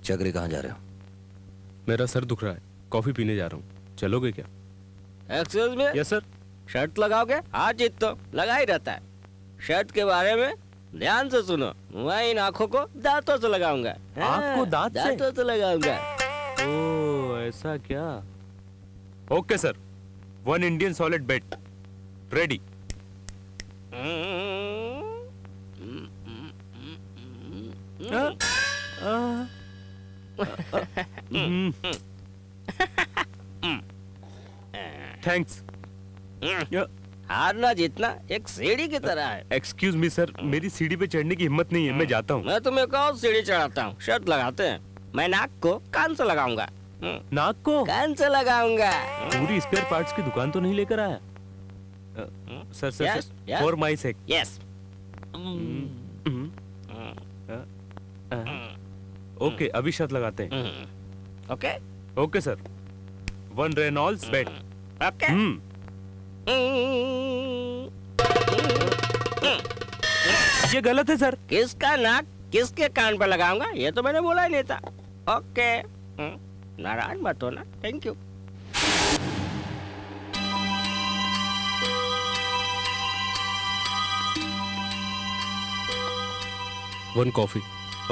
चक्री कहाँ जा रहे हो? मेरा सर दुख रहा है, कॉफी पीने जा रहा हूँ। चलोगे क्या? Excuse me. Yes sir. Shirt लगाओगे? हाँ जीत तो लगा ही रहता है। शर्ट के बारे में ध्यान से सुनो, मैं इन आंखों को दांतों से लगाऊंगा। आँख को दांतों से लगाऊंगा। ओह ऐसा क्या? Okay sir, 1 Indian solid bet. Ready. Thanks. हारना जीतना एक सीढ़ी की तरह है। एक्सक्यूज मी सर, मेरी सीढ़ी पे चढ़ने की हिम्मत नहीं है, मैं जाता हूँ। मैं तुम्हें कौन सीढ़ी चढ़ाता हूँ? शर्त लगाते हैं, मैं नाक को कान से लगाऊंगा। नाक को कान से लगाऊंगा। पूरी स्पेयर पार्ट्स की दुकान तो नहीं लेकर आया? Sir sir Yes, yes. For my sake. Yes. Okay, अभी शर्त लगाते हैं। Okay okay sir, 1 Reynolds bet. Okay. ये गलत है सर। किसका नाक किसके कान पे लगाऊंगा ये तो मैंने बोला ही नहीं था। ओके, नाराज मत हो ना। Thank you. One coffee.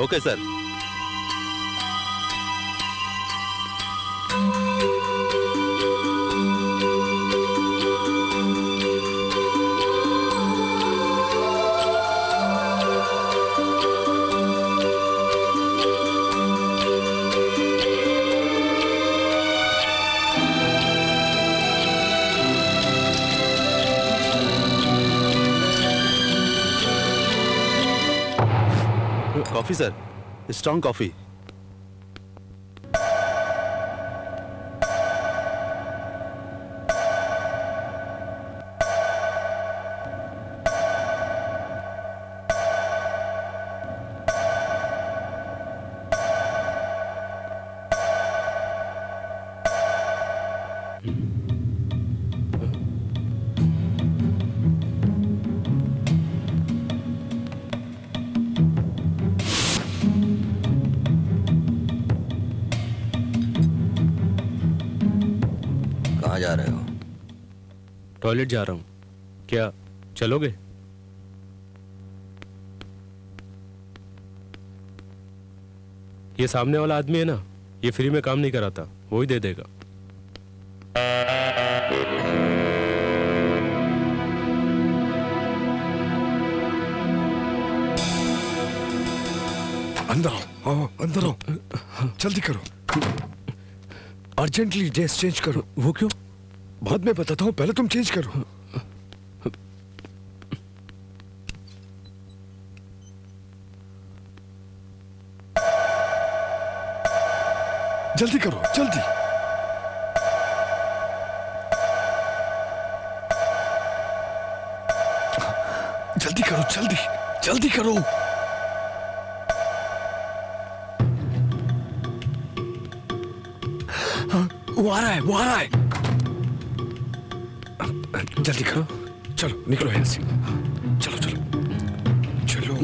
Okay sir. Coffee sir, strong coffee. कहाँ जा रहे हो? टॉयलेट जा रहा हूँ। क्या चलोगे? ये सामने वाला आदमी है ना, ये फ्री में काम नहीं कराता, वो ही दे देगा। अंदर आओ, अंदर आओ, जल्दी करो, अर्जेंटली ड्रेस चेंज करो। वो क्यों? बाद में बताता हूँ, पहले तुम चेंज करो। जल्दी करो, जल्दी। जल्दी करो, जल्दी जल्दी करो। वो आ रहा है, वो आ रहा है। जल्दी करो, चलो निकलो यहाँ से। चलो चलो चलो।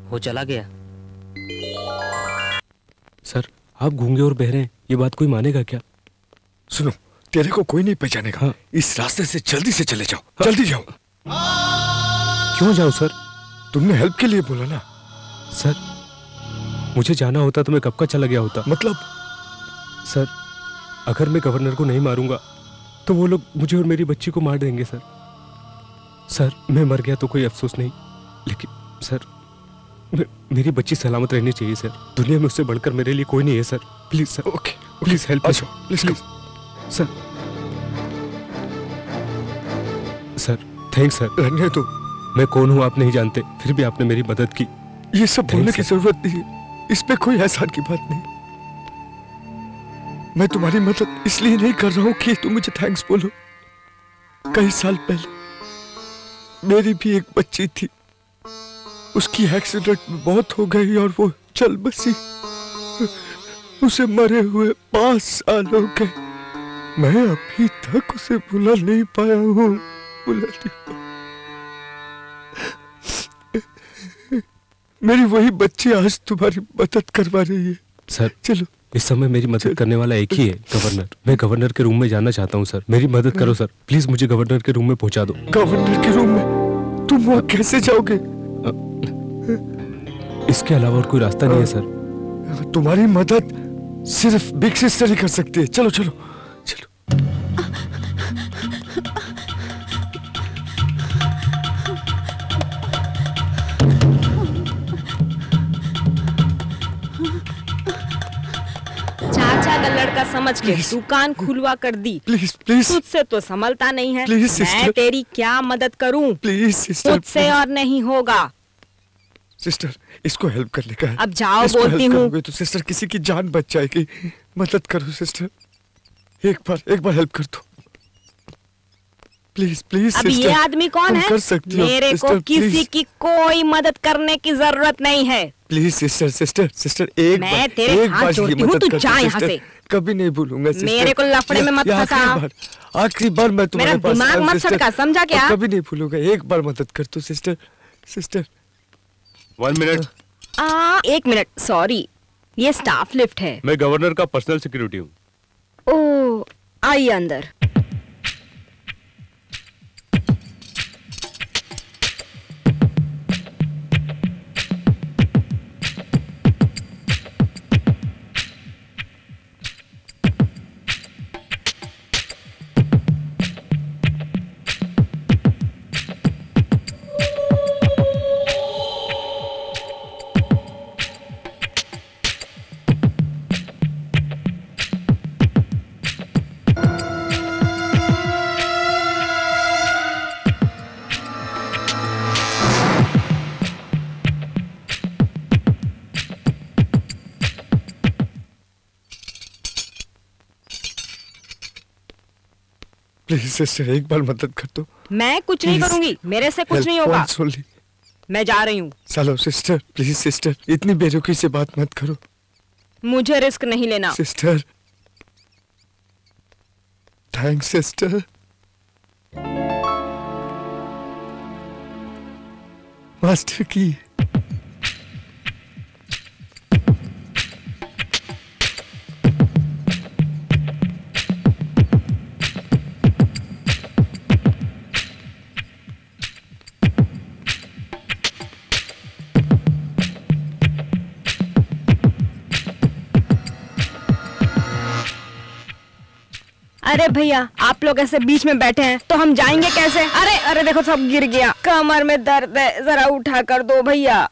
वो चला गया। सर, आप गूंगे और बहरे हैं, ये बात कोई मानेगा क्या? सुनो, तेरे को कोई नहीं पहचानेगा। हाँ। इस रास्ते से जल्दी से चले जाओ, जल्दी जाओ। क्यों जाऊं सर? तुमने हेल्प के लिए बोला ना। सर, मुझे जाना होता तो मैं कब का चला गया होता। मतलब? सर, अगर मैं गवर्नर को नहीं मारूंगा तो वो लोग मुझे और मेरी बच्ची को मार देंगे सर। सर, मैं मर गया तो कोई अफसोस नहीं, लेकिन सर मेरी बच्ची सलामत रहनी चाहिए सर। दुनिया में उससे बढ़कर मेरे लिए कोई नहीं है sir. Please sir. Okay, please help. Please sir. Sir thanks sir. रहने दो। मैं कौन हूँ आप नहीं जानते, फिर भी आपने मेरी मदद की। ये सब बोलने की जरूरत नहीं है। इसमें कोई एहसान की बात नहीं। मैं तुम्हारी मदद इसलिए नहीं कर रहा हूं कि तुम मुझे थैंक्स बोलो। कई साल पहले मेरी भी एक बच्ची थी, उसकी एक्सीडेंट में मौत हो गई और वो चल बसी। उसे मरे हुए 5 साल हो गए। मैं अभी तक उसे भुला नहीं पाया हूँ, भुला नहीं पाया। मेरी वही बच्ची आज तुम्हारी मदद करवा रही है। सर चलो, इस समय मेरी मदद करने वाला एक ही है, गवर्नर। मैं गवर्नर के रूम में जाना चाहता हूँ सर, मेरी मदद करो सर, प्लीज मुझे गवर्नर के रूम में पहुंचा दो। गवर्नर के रूम में? तुम वहाँ कैसे जाओगे? इसके अलावा और कोई रास्ता नहीं है सर। तुम्हारी मदद सिर्फ बिग सिस्टर ही कर सकती है। चलो चलो चलो। चाचा का लड़का समझ के दुकान खुलवा कर दी। प्लीज प्लीज, तुझसे तो संभलता नहीं है। प्लीज मैं सिस्टर, तेरी क्या मदद करूं? प्लीज सिस्टर, मुझसे और नहीं होगा। सिस्टर, इसको हेल्प करने का है। अब जाओ, इसको बोलती हेल्प हूँ। करोगे तो सिस्टर किसी की जान बच जाएगी। मदद करो सिस्टर, एक बार हेल्प कर दो प्लीज प्लीज। अब ये आदमी कौन है? कर सकती हो मेरे को सिस्टर, किसी प्लीज। की कोई मदद करने की जरूरत नहीं है। प्लीज सिस्टर सिस्टर सिस्टर, एक मैं बार तेरे एक हाथ बार जोड़ती की हूँ, मदद तू कर जा दो यहाँ सिस्टर। से। कभी नहीं भूलूंगा सिस्टर। मेरे को लफड़े में मत ये फंसा। आखिरी बार मैं तुम्हारे मेरा पास दिमाग आया हूँ, मत सिस्टर। सड़का, समझा क्या? और कभी नहीं भूलूंगा। एक बार मदद कर दो sister sister. 1 minute. 1 minute, sorry, ये स्टाफ लिफ्ट है। मैं गवर्नर का पर्सनल सिक्योरिटी हूँ। ओह, आइए अंदर। प्लीज सिस्टर, एक बार मदद कर दो। मैं कुछ नहीं Please. करूंगी, मेरे से कुछ Help नहीं होगा। once only. मैं जा रही हूँ। चलो सिस्टर, प्लीज सिस्टर, इतनी बेरुखी से बात मत करो मुझे रिस्क नहीं लेना। सिस्टर। Thanks sister. मास्टर की अरे भैया, आप लोग ऐसे बीच में बैठे हैं तो हम जाएंगे कैसे? अरे अरे देखो, सब गिर गया। कमर में दर्द है, जरा उठा कर दो भैया।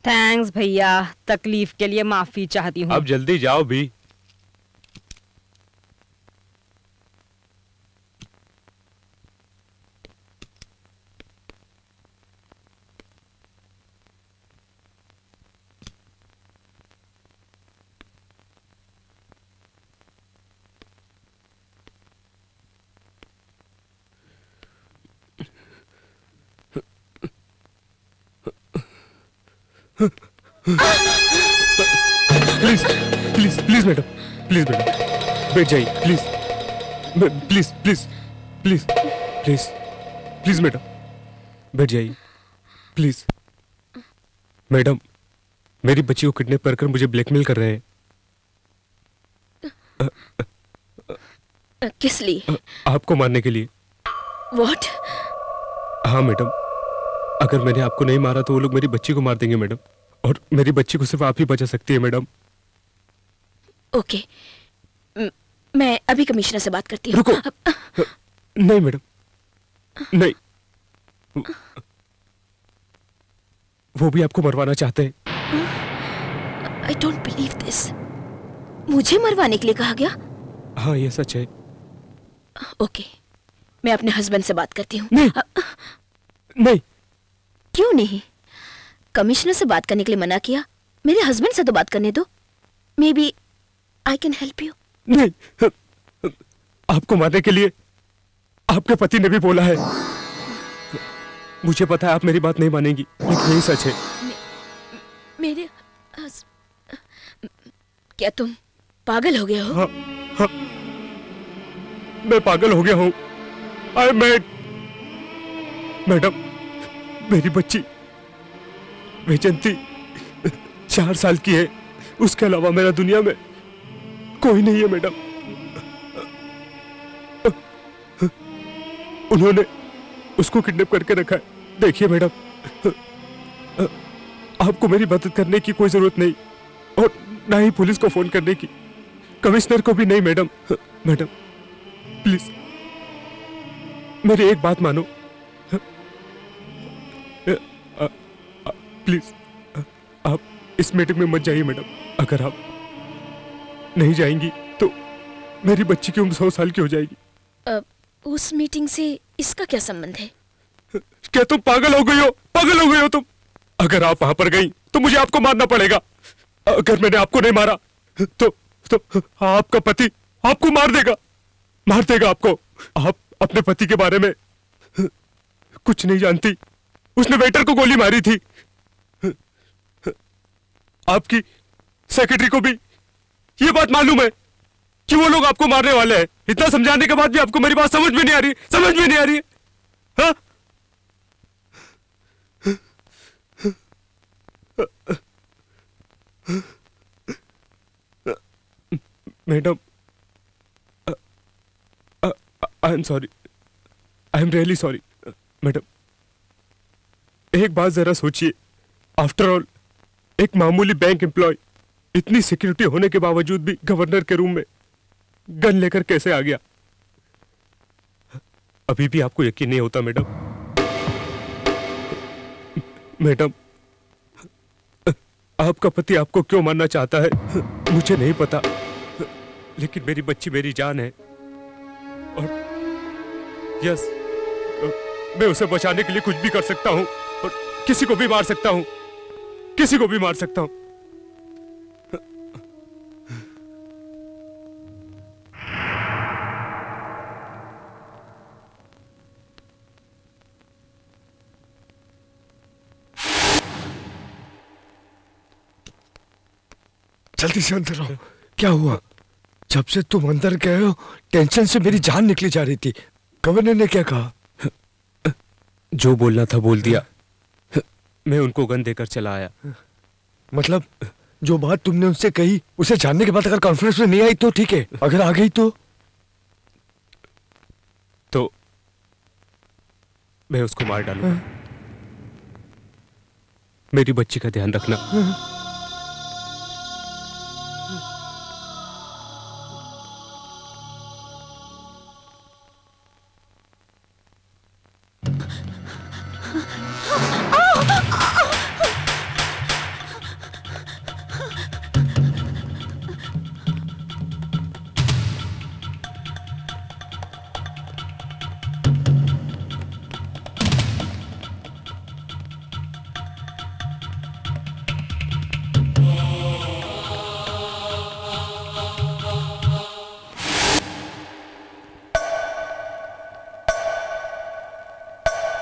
थैंक्स भैया, तकलीफ के लिए माफी चाहती हूँ। अब जल्दी जाओ भी। Please please please madam, please madam बैठ जाइए please. Please please please please please madam बैठ जाइए प्लीज। मैडम, मेरी बच्ची को किडनैप कर मुझे ब्लैकमेल कर रहे हैं। किस लिए? आपको मारने के लिए। व्हाट? हाँ मैडम, अगर मैंने आपको नहीं मारा तो वो लोग मेरी बच्ची को मार देंगे मैडम, और मेरी बच्ची को सिर्फ आप ही बचा सकती है मैडम। ओके, मैं अभी कमिश्नर से बात करती हूँ। रुको। नहीं मैडम, नहीं, वो भी आपको मरवाना चाहते हैं। I don't believe this. मुझे मरवाने के लिए कहा गया? हाँ ये सच है। ओके, मैं अपने हस्बैंड से बात करती हूँ। नहीं, नहीं। क्यों नहीं? कमिश्नर से बात करने के लिए मना किया, मेरे हस्बैंड से तो बात करने दो। Maybe I can help you. नहीं, आपको मारने के लिए आपके पति ने भी बोला है। मुझे पता है आप मेरी बात नहीं मानेंगी, लेकिन यही सच है। मेरे क्या तुम पागल हो गए हो? हाँ, हाँ, मैं पागल हो गया हूँ। आई मैडम, मेरी बच्ची वैजंती 4 साल की है। उसके अलावा मेरा दुनिया में कोई नहीं है मैडम। उन्होंने उसको किडनैप करके रखा है। देखिए मैडम, आपको मेरी मदद करने की कोई जरूरत नहीं, और ना ही पुलिस को फोन करने की, कमिश्नर को भी नहीं। मैडम, मैडम प्लीज मेरी एक बात मानो। प्लीज आप इस मीटिंग में मत जाइए मैडम। अगर आप नहीं जाएंगी तो मेरी बच्ची की उम्र 100 साल की हो जाएगी। उस मीटिंग से इसका क्या संबंध है? क्या तुम पागल हो गई हो? पागल हो गई हो तुम? अगर आप वहां पर गई तो मुझे आपको मारना पड़ेगा। अगर मैंने आपको नहीं मारा तो आपका पति आपको मार देगा आपको। आप अपने पति के बारे में कुछ नहीं जानती। उसने वेटर को गोली मारी थी। आपकी सेक्रेटरी को भी ये बात मालूम है कि वो लोग आपको मारने वाले हैं। इतना समझाने के बाद भी आपको मेरी बात समझ में नहीं आ रही। हाँ? Madam, I am sorry, I am really sorry. Madam, एक बात जरा सोचिए। आफ्टर ऑल एक मामूली बैंक एम्प्लॉय इतनी सिक्योरिटी होने के बावजूद भी गवर्नर के रूम में गन लेकर कैसे आ गया? अभी भी आपको यकीन नहीं होता मैडम? मैडम, आपका पति आपको क्यों मारना चाहता है मुझे नहीं पता, लेकिन मेरी बच्ची मेरी जान है। और यस, मैं उसे बचाने के लिए कुछ भी कर सकता हूं, और किसी को भी मार सकता हूं। जल्दी से अंदर आओ। क्या हुआ? जब से तुम अंदर गए हो टेंशन से मेरी जान निकली जा रही थी। गवर्नर ने क्या कहा? जो बोलना था बोल दिया। मैं उनको गन देकर चला आया। मतलब जो बात तुमने उनसे कही उसे जानने के बाद अगर कॉन्फ्रेंस में नहीं आई तो ठीक है, अगर आ गई तो मैं उसको मार डालूंगा। मेरी बच्ची का ध्यान रखना।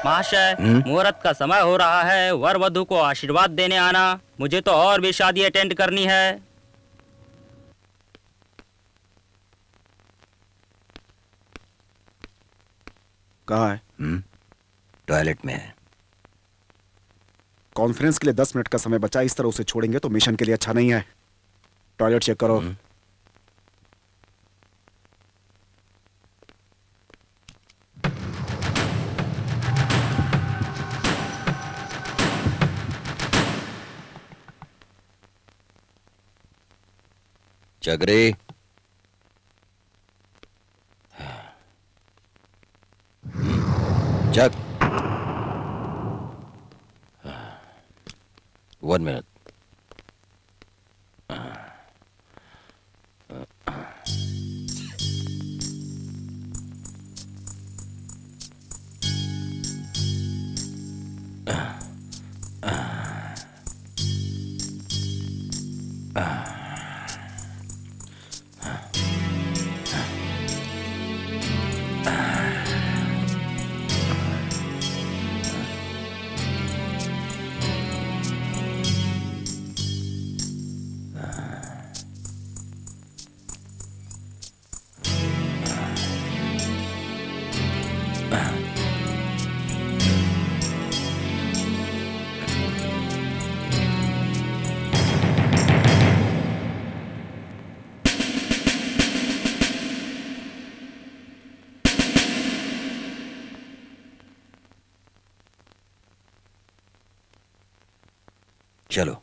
महाशय, मुहूर्त का समय हो रहा है। वर वधू को आशीर्वाद देने आना। मुझे तो और भी शादी अटेंड करनी है। कहाँ है? टॉयलेट में है। कॉन्फ्रेंस के लिए 10 मिनट का समय बचा। इस तरह उसे छोड़ेंगे तो मिशन के लिए अच्छा नहीं है। टॉयलेट चेक करो। चगरे, जग, 1 मिनट। चलो।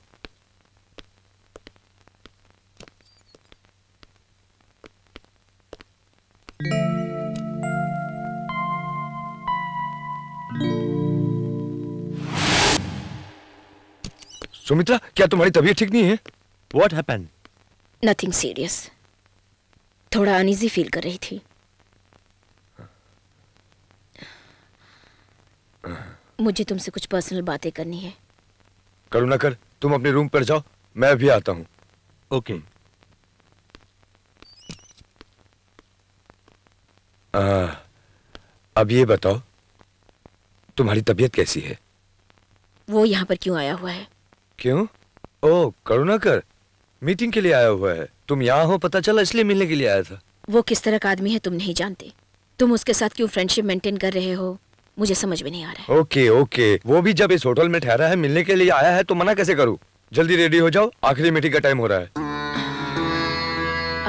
सुमित्रा, क्या तुम्हारी तबीयत ठीक नहीं है? What happened? नथिंग सीरियस, थोड़ा अनईजी फील कर रही थी। मुझे तुमसे कुछ पर्सनल बातें करनी है। करुणाकर, तुम अपने रूम पर जाओ, मैं अभी आता हूं। ओके। अब ये बताओ, तुम्हारी तबीयत कैसी है? वो यहाँ पर क्यों आया हुआ है? क्यों? ओह करुणाकर, मीटिंग के लिए आया हुआ है। तुम यहाँ हो पता चला, इसलिए मिलने के लिए आया था। वो किस तरह का आदमी है तुम नहीं जानते। तुम उसके साथ क्यों फ्रेंडशिप मेंटेन कर रहे हो, मुझे समझ में नहीं आ रहा है। ओके ओके, वो भी जब इस होटल में ठहरा है, मिलने के लिए आया है, तो मना कैसे करूँ? जल्दी रेडी हो जाओ, आखिरी मीटिंग का टाइम हो रहा है।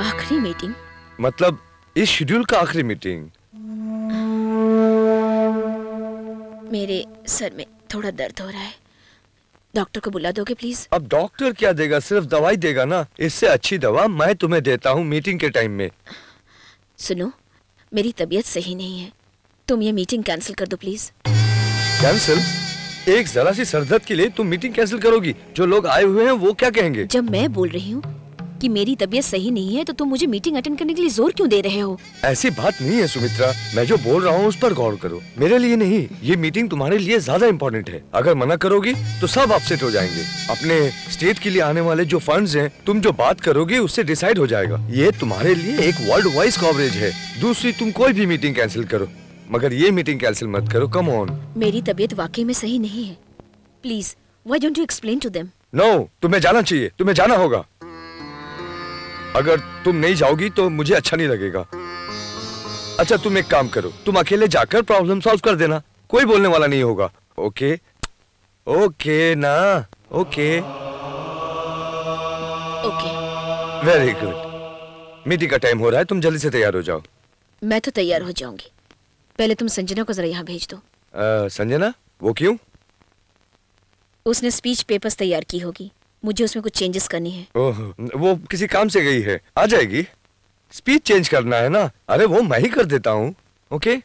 आखिरी मीटिंग? मतलब इस शेड्यूल का आखिरी मीटिंग। मेरे सर में थोड़ा दर्द हो रहा है, डॉक्टर को बुला दोगे प्लीज? अब डॉक्टर क्या देगा, सिर्फ दवाई देगा ना। इससे अच्छी दवा मैं तुम्हें देता हूँ मीटिंग के टाइम में। सुनो, मेरी तबीयत सही नहीं है, तुम ये मीटिंग कैंसिल कर दो प्लीज। कैंसिल? एक जरा सी सरदर्द के लिए तुम मीटिंग कैंसिल करोगी? जो लोग आए हुए हैं वो क्या कहेंगे? जब मैं बोल रही हूँ कि मेरी तबीयत सही नहीं है, तो तुम मुझे मीटिंग अटेंड करने के लिए जोर क्यों दे रहे हो? ऐसी बात नहीं है सुमित्रा, मैं जो बोल रहा हूँ उस पर गौर करो। मेरे लिए नहीं, ये मीटिंग तुम्हारे लिए ज्यादा इम्पोर्टेंट है। अगर मना करोगी तो सब अपसेट हो जाएंगे। अपने स्टेट के लिए आने वाले जो फंड्स हैं, तुम जो बात करोगे उससे डिसाइड हो जाएगा। ये तुम्हारे लिए एक वर्ल्ड वाइड कवरेज है। दूसरी, तुम कोई भी मीटिंग कैंसिल करो, मगर ये मीटिंग कैंसिल मत करो। Come on. मेरी तबीयत वाकई में सही नहीं है, please why don't you explain to them? No, तुम्हें जाना चाहिए, तुम्हें जाना होगा। अगर तुम नहीं जाओगी तो मुझे अच्छा नहीं लगेगा। अच्छा तुम एक काम करो, तुम अकेले जाकर प्रॉब्लम सॉल्व कर देना, कोई बोलने वाला नहीं होगा। ओके ओके ना? Okay okay, very good. Meeting का टाइम हो रहा है, तुम जल्दी से तैयार हो जाओ। मैं तो तैयार हो जाऊंगी, पहले तुम संजना को जरा यहाँ भेज दो। संजना? वो क्यों? उसने स्पीच पेपर्स तैयार की होगी, मुझे उसमें कुछ चेंजेस करनी है। ओह, वो किसी काम से गई है, आ जाएगी। स्पीच चेंज करना है ना? अरे वो मैं ही कर देता हूँ। ओके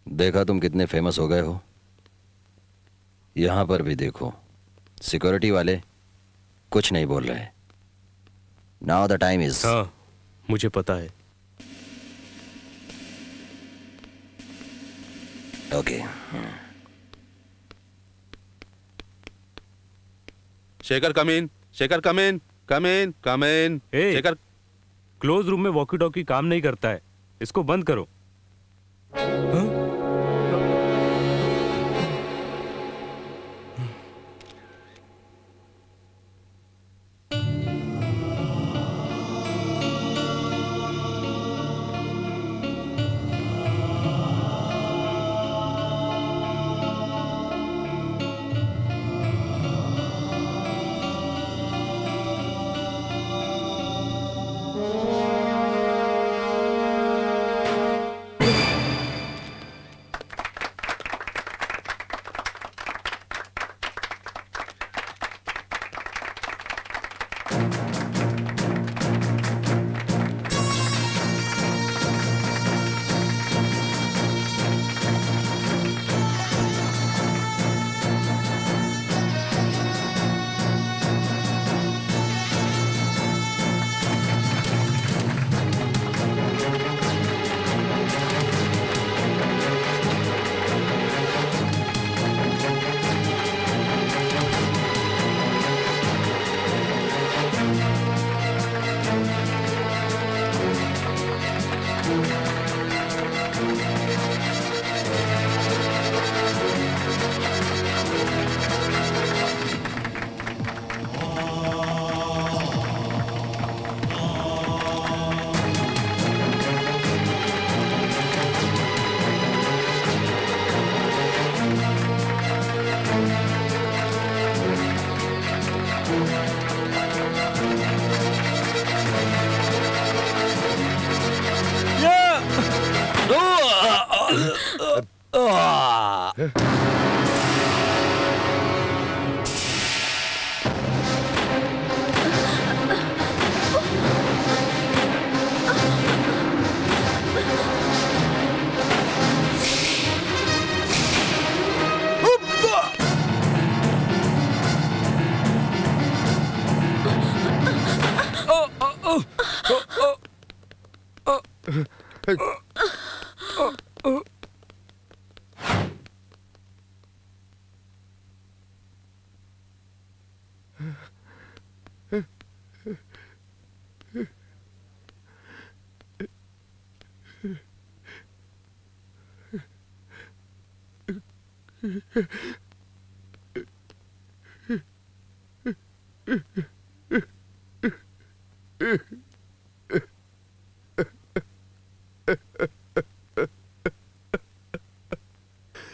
देखा तुम कितने फेमस हो गए हो। यहां पर भी देखो, सिक्योरिटी वाले कुछ नहीं बोल रहे। Now the time is. हाँ, मुझे पता है। ओके। शेखर कम इन, शेखर कम इन, कम इन, कम इन। शेखर, क्लोज रूम में वॉकी टॉकी काम नहीं करता है, इसको बंद करो। हाँ?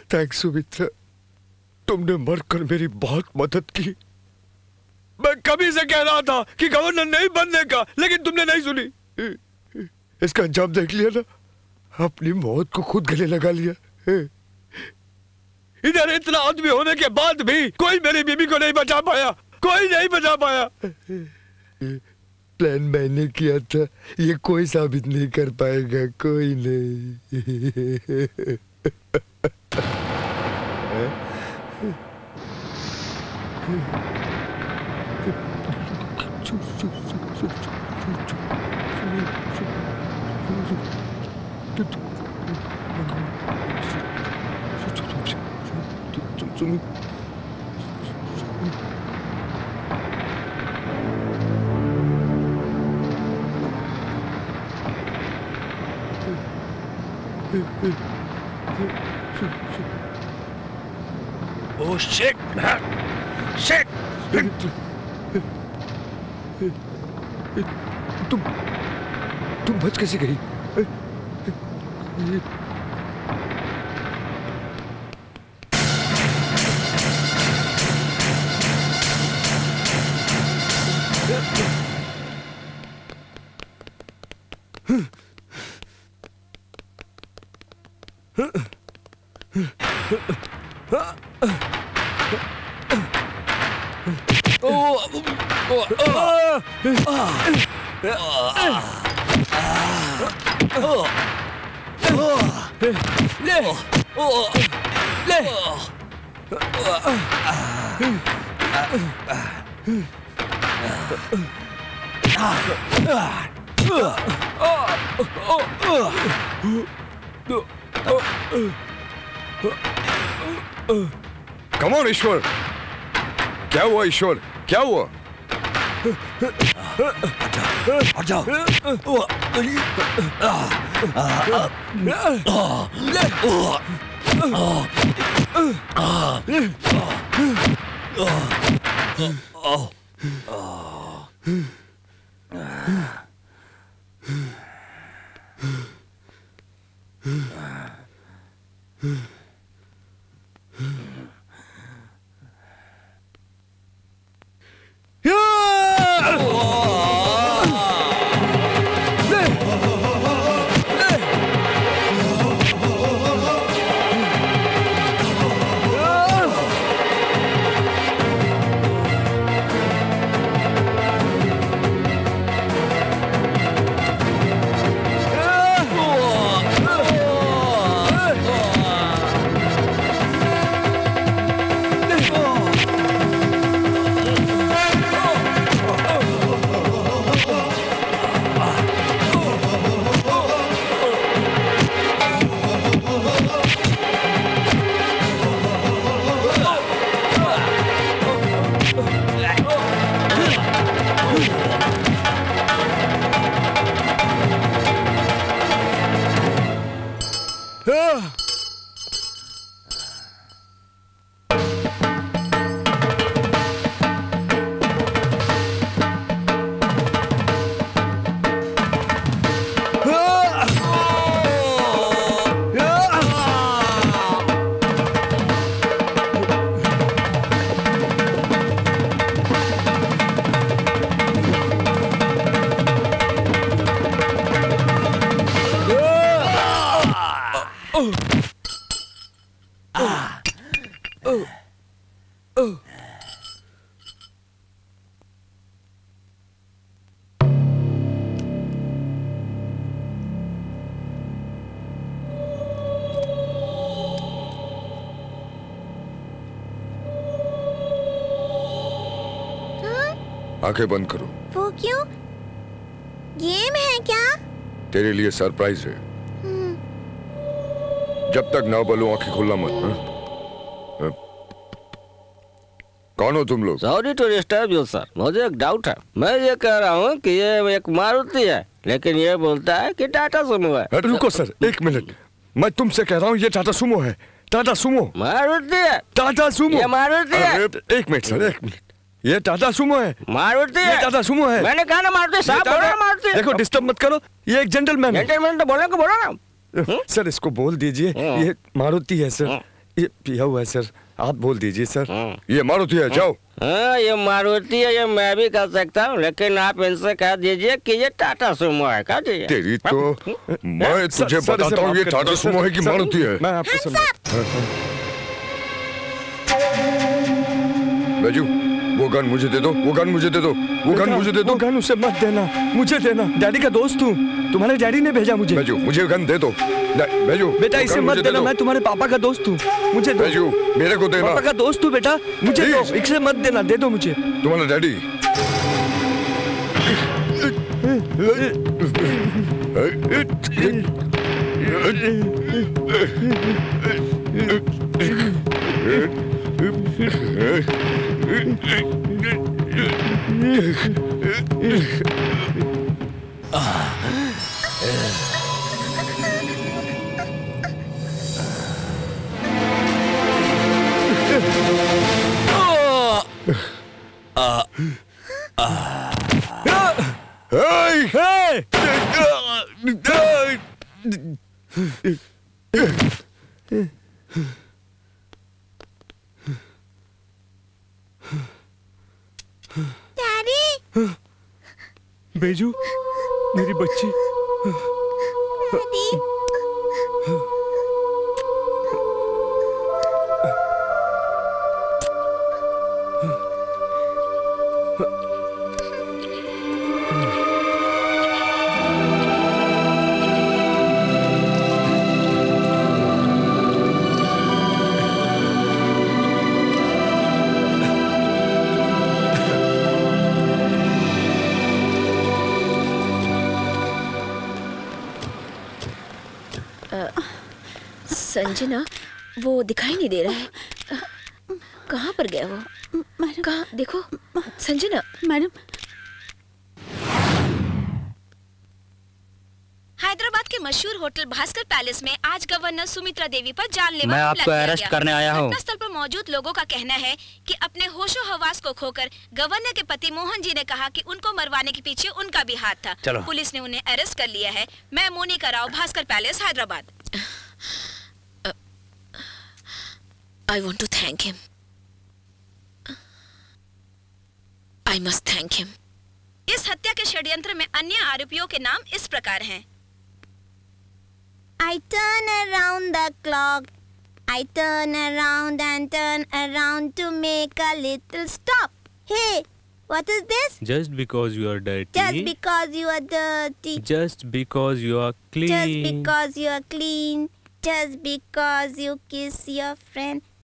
थैंक्स सुमित्रा, तुमने मरकर मेरी बहुत मदद की। मैं कभी से कह रहा था कि गवर्नर नहीं बनने का, लेकिन तुमने नहीं सुनी। इसका अंजाम देख लिया ना, अपनी मौत को खुद गले लगा लिया। इधर इतना आदमी होने के बाद भी कोई मेरी बीबी को नहीं बचा पाया, कोई नहीं बचा पाया। प्लान मैंने किया था, ये कोई साबित नहीं कर पाएगा, कोई नहीं। Oh shit! Shit! तुम बच कैसे गई? Come on, ईश्वर, क्या हुआ ईश्वर, क्या हुआ? हट जाओ। आंखें बंद करो। वो क्यों? गेम है क्या? तेरे लिए सरप्राइज है। जब तक ना बोलो आंखें खोलना मत। कौन हो तुम लोग? Sorry to disturb you sir, मुझे एक डाउट है। मैं ये कह रहा हूँ कि ये एक मारुति है, लेकिन ये बोलता है कि टाटा सुमो है। रुको सर, एक मिनट। मैं तुमसे कह रहा हूँ ये टाटा सुमो है। टाटा सुमो मारुति है। टाटा सुमो ये मारुति है। एक मिनट सर, एक मिनट। ये टाटा सुमो है। मारुति है। टाटा सुमो है। मैंने कहा ना मारुति, साहब बोलो ना मारुति। देखो डिस्टर्ब मत करो, ये एक जेंटलमैन है। जेंटलमैन तो बोलो ना। सर इसको बोल दीजिए, ये मारुति है सर। ये पिया हुआ है सर, आप बोल दीजिए सर। ये मारुति है, जाओ। हाँ ये मारुति है, ये मैं भी कर सकता हूँ, लेकिन आप इनसे कह दीजिए कि ये टाटा सुमो है। कह दीजिए। तेरी तो मैं तुझे बताता हूँ ये टाटा सुमो है कि मारुति है। मैं आपको बैजू, वो गन मुझे दे दो, वो गन मुझे दे दो, वो गन मुझे दे दो। गन उसे मत देना, मुझे देना। डैडी का दोस्त हूँ, तुम्हारे डैडी ने भेजा मुझे। बैजू मुझे गन दे दो। बैजू बेटा इसे मत देना, मैं तुम्हारे पापा का दोस्त हूँ, मुझे दो। बैजू मेरे को देना। पापा का दोस्त हूँ बेटा, मुझे दो, इसे मत देना, दे दो मुझे। तुम्हारा डैडी डैडी। बेजू, मेरी बच्ची। डैडी। संजना, वो दिखाई नहीं दे रहा है। कहाँ पर गया वो? कहाँ? देखो संजना। मैडम, हैदराबाद के मशहूर होटल भास्कर पैलेस में आज गवर्नर सुमित्रा देवी पर जानलेवा मैं हमला आपको किया अरेस्ट गया। करने आया हूँ। घटनास्थल पर मौजूद लोगों का कहना है कि अपने होशो हवास को खोकर गवर्नर के पति मोहन जी ने कहा कि उनको मरवाने के पीछे उनका भी हाथ था। चलो। पुलिस ने उन्हें अरेस्ट कर लिया है। मैं Monika Rao, Bhaskar palace, Hyderabad. I want to thank him. I must thank him. इस हत्या के षड्यंत्र में अन्य आरोपियों के नाम इस प्रकार हैं। I turn around the clock. I turn around and turn around to make a little stop. Hey, what is this? Just because you are dirty. Just because you are dirty. Just because you are clean. Just because you are clean. Just because you kiss your friend.